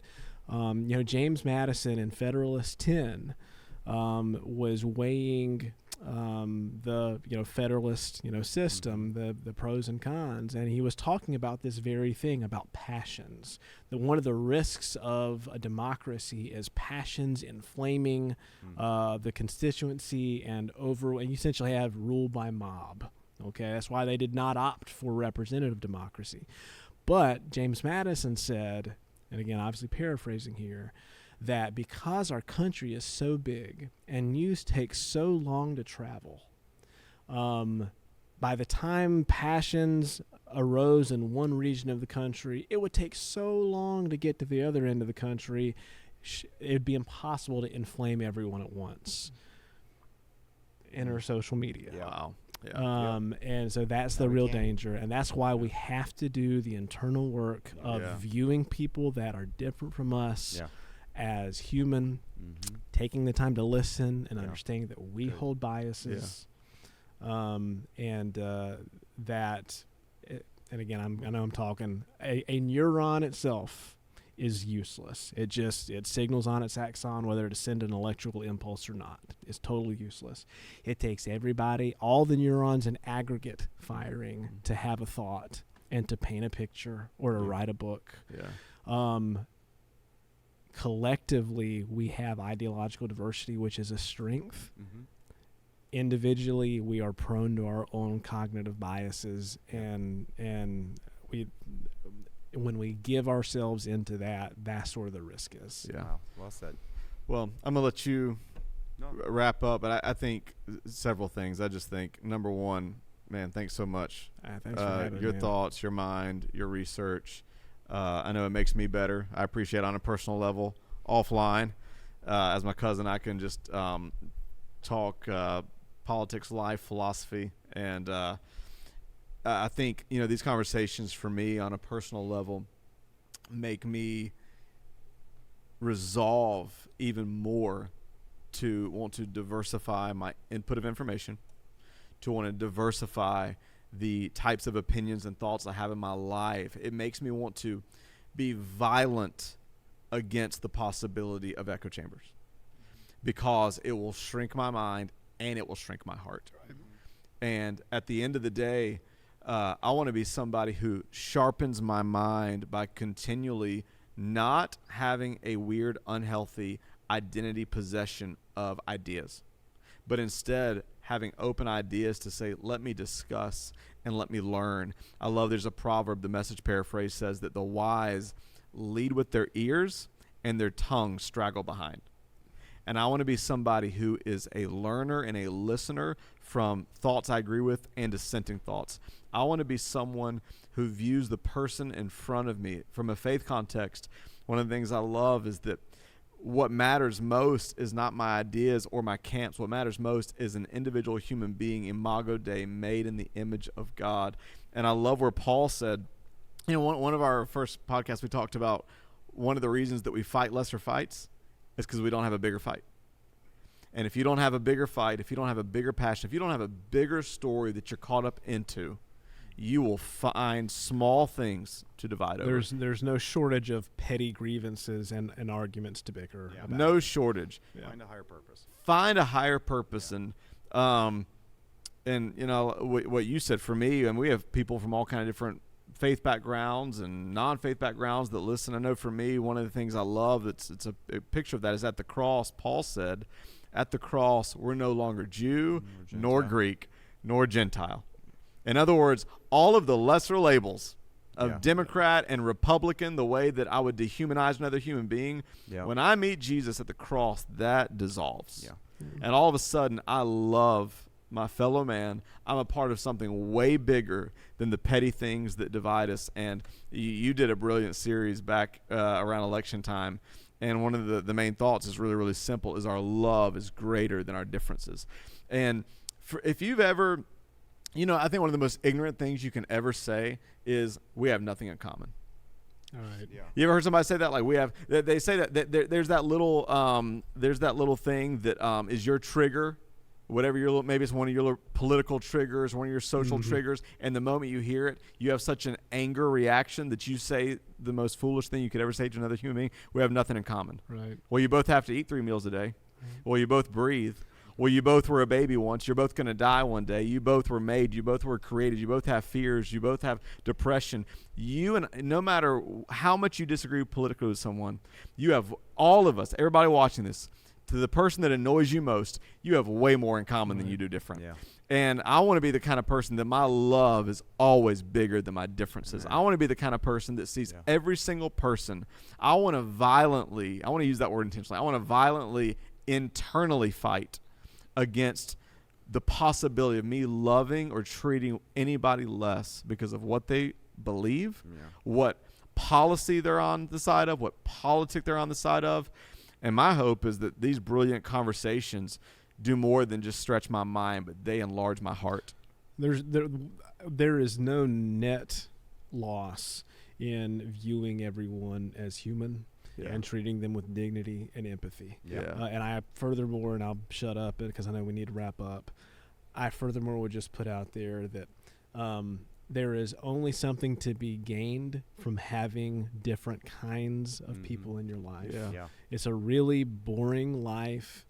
you know, James Madison in Federalist 10 was weighing the, you know, Federalist, you know, system, the pros and cons, and he was talking about this very thing about passions. That one of the risks of a democracy is passions inflaming the constituency, and you essentially have rule by mob. Okay, that's why they did not opt for representative democracy. But James Madison said, and again, obviously paraphrasing here, that because our country is so big and news takes so long to travel, by the time passions arose in one region of the country, it would take so long to get to the other end of the country, it'd be impossible to inflame everyone at once. Enter social media. Yeah. Wow. And so that's the real danger, and that's why we have to do the internal work of viewing people that are different from us as human, taking the time to listen and understanding that we hold biases, and again, I know I'm talking, a neuron itself is useless. It signals on its axon whether to send an electrical impulse or not. It's totally useless. It takes everybody, all the neurons in aggregate firing to have a thought and to paint a picture or to write a book. Collectively, we have ideological diversity, which is a strength. Individually, we are prone to our own cognitive biases, and when we give ourselves into that, that's where the risk is. Yeah. Wow. Well said. Well, I'm going to let you wrap up, but I think several things. I just think, number one, man, thanks so much. Thanks for having me, your thoughts, your mind, your research. I know it makes me better. I appreciate it on a personal level, offline. As my cousin, I can just talk politics, life, philosophy, and I think, these conversations for me on a personal level make me resolve even more to want to diversify my input of information, to want to diversify the types of opinions and thoughts I have in my life. It makes me want to be violent against the possibility of echo chambers, because it will shrink my mind and it will shrink my heart. Right. And at the end of the day, I want to be somebody who sharpens my mind by continually not having a weird, unhealthy identity possession of ideas, but instead having open ideas to say, let me discuss and let me learn. I love, there's a proverb, the Message paraphrase says that the wise lead with their ears and their tongues straggle behind. And I want to be somebody who is a learner and a listener from thoughts I agree with and dissenting thoughts. I want to be someone who views the person in front of me from a faith context. One of the things I love is that what matters most is not my ideas or my camps. What matters most is an individual human being, imago Dei, made in the image of God. And I love where Paul said, one of our first podcasts we talked about one of the reasons that we fight lesser fights is because we don't have a bigger fight. And if you don't have a bigger fight, if you don't have a bigger passion, if you don't have a bigger story that you're caught up into, you will find small things to divide over. There's no shortage of petty grievances and arguments to bicker about. No shortage. Yeah. Find a higher purpose. Find a higher purpose. And what you said for me, and we have people from all kind of different faith backgrounds and non-faith backgrounds that listen. I know for me, one of the things I love, it's a picture of that, is at the cross. Paul said, at the cross, we're no longer Jew, nor Greek, nor Gentile. In other words, all of the lesser labels of Democrat and Republican, the way that I would dehumanize another human being, when I meet Jesus at the cross, that dissolves. Yeah. And all of a sudden, I love my fellow man. I'm a part of something way bigger than the petty things that divide us. And you did a brilliant series back around election time. And one of the main thoughts is really, really simple, is our love is greater than our differences. And if you've ever, I think one of the most ignorant things you can ever say is we have nothing in common. All right. Yeah. You ever heard somebody say that? Like they say that there's that little thing that is your trigger, whatever maybe it's one of your political triggers, one of your social triggers, and the moment you hear it, you have such an anger reaction that you say the most foolish thing you could ever say to another human being. We have nothing in common. Right. Well, you both have to eat 3 meals a day. Well, you both breathe. Well, you both were a baby once. You're both going to die one day. You both were made. You both were created. You both have fears. You both have depression. And no matter how much you disagree politically with someone, you have, all of us, everybody watching this, to the person that annoys you most, you have way more in common than you do different. Yeah. And I want to be the kind of person that my love is always bigger than my differences. I want to be the kind of person that sees every single person. I want to use that word intentionally. I want to violently internally fight against the possibility of me loving or treating anybody less because of what they believe, what policy they're on the side of, what politic they're on the side of. And my hope is that these brilliant conversations do more than just stretch my mind, but they enlarge my heart. There is no net loss in viewing everyone as human and treating them with dignity and empathy. And I furthermore, and I'll shut up because I know we need to wrap up, I furthermore would just put out there that there is only something to be gained from having different kinds of people in your life. It's a really boring life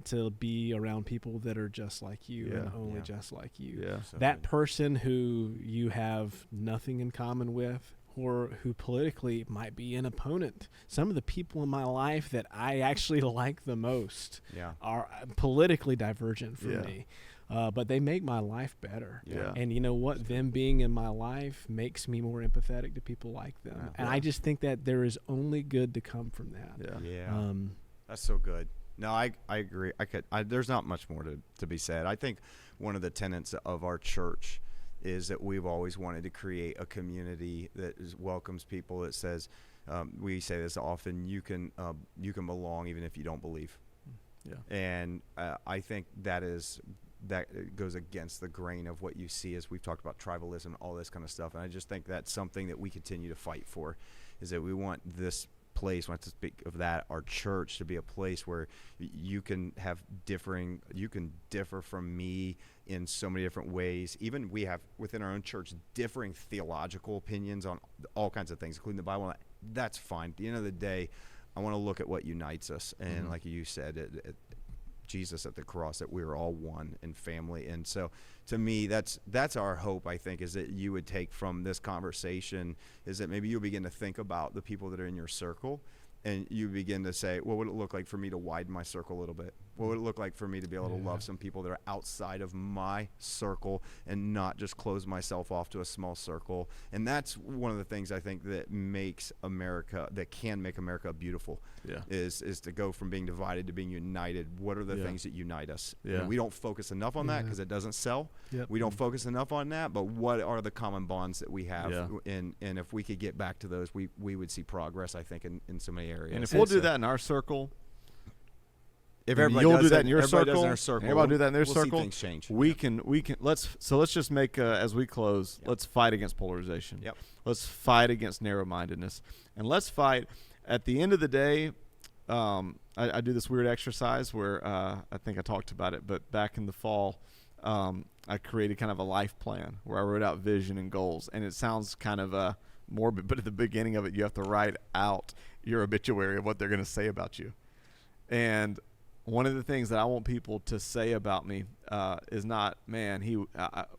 to be around people that are just like you and only just like you. That person who you have nothing in common with, or who politically might be an opponent. Some of the people in my life that I actually like the most are politically divergent from me. But they make my life better. And you know what? Them being in my life makes me more empathetic to people like them. And I just think that there is only good to come from that. That's so good. No, I agree. There's not much more to be said. I think one of the tenets of our church is that we've always wanted to create a community that welcomes people, that says, we say this often, you can belong even if you don't believe. And I think that goes against the grain of what you see as we've talked about tribalism, all this kind of stuff. And I just think that's something that we continue to fight for, is that we want this place, when I speak of that, our church, to be a place where you can differ from me in so many different ways. Even we have within our own church differing theological opinions on all kinds of things, including the Bible. That's fine. At the end of the day, I want to look at what unites us. And like you said, Jesus at the cross, that we were all one in family. And so to me, that's our hope, I think, is that you would take from this conversation, is that maybe you'll begin to think about the people that are in your circle, and you begin to say, what would it look like for me to widen my circle a little bit? What would it look like for me to be able to love some people that are outside of my circle and not just close myself off to a small circle? And that's one of the things I think that can make America beautiful, is to go from being divided to being united. What are the things that unite us? And we don't focus enough on that because it doesn't sell. We don't focus enough on that, but what are the common bonds that we have? And if we could get back to those, we would see progress, I think, in so many areas. And if we'll do that in our circle, if everybody you'll do that that in your circle, everybody do that in their we'll circle, see things change. We can let's just make as we close, let's fight against polarization. Let's fight against narrow-mindedness, and let's fight. At the end of the day, I do this weird exercise where I think I talked about it, but back in the fall, I created kind of a life plan where I wrote out vision and goals, and it sounds kind of morbid, but at the beginning of it, you have to write out your obituary of what they're going to say about you. And one of the things that I want people to say about me is not, man,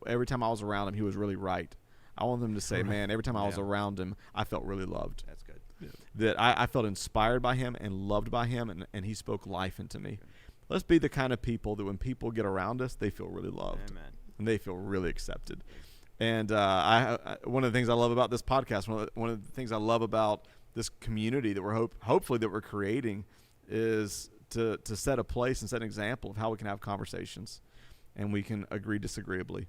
every time I was around him, he was really right. I want them to say, man, every time I was around him, I felt really loved. That's good. That I felt inspired by him and loved by him, and he spoke life into me. Let's be the kind of people that when people get around us, they feel really loved. Amen. And they feel really accepted. And one of the things I love about this podcast, one of the things I love about this community that we're hopefully that we're creating, is to set a place and set an example of how we can have conversations, and we can agree disagreeably,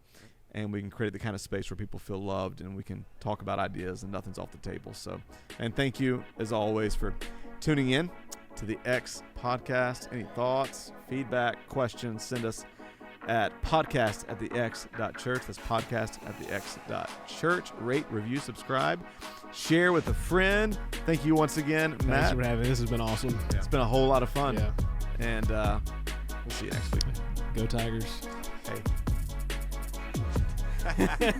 and we can create the kind of space where people feel loved, and we can talk about ideas and nothing's off the table. So, and thank you as always for tuning in to the X podcast. Any thoughts, feedback, questions, send us at podcast@thex.church. That's podcast@thex.church. Rate, review, subscribe, share with a friend. Thank you once again, Matt. Thanks for having me. This has been awesome. It's been a whole lot of fun. And we'll see you next week. Go Tigers. Hey.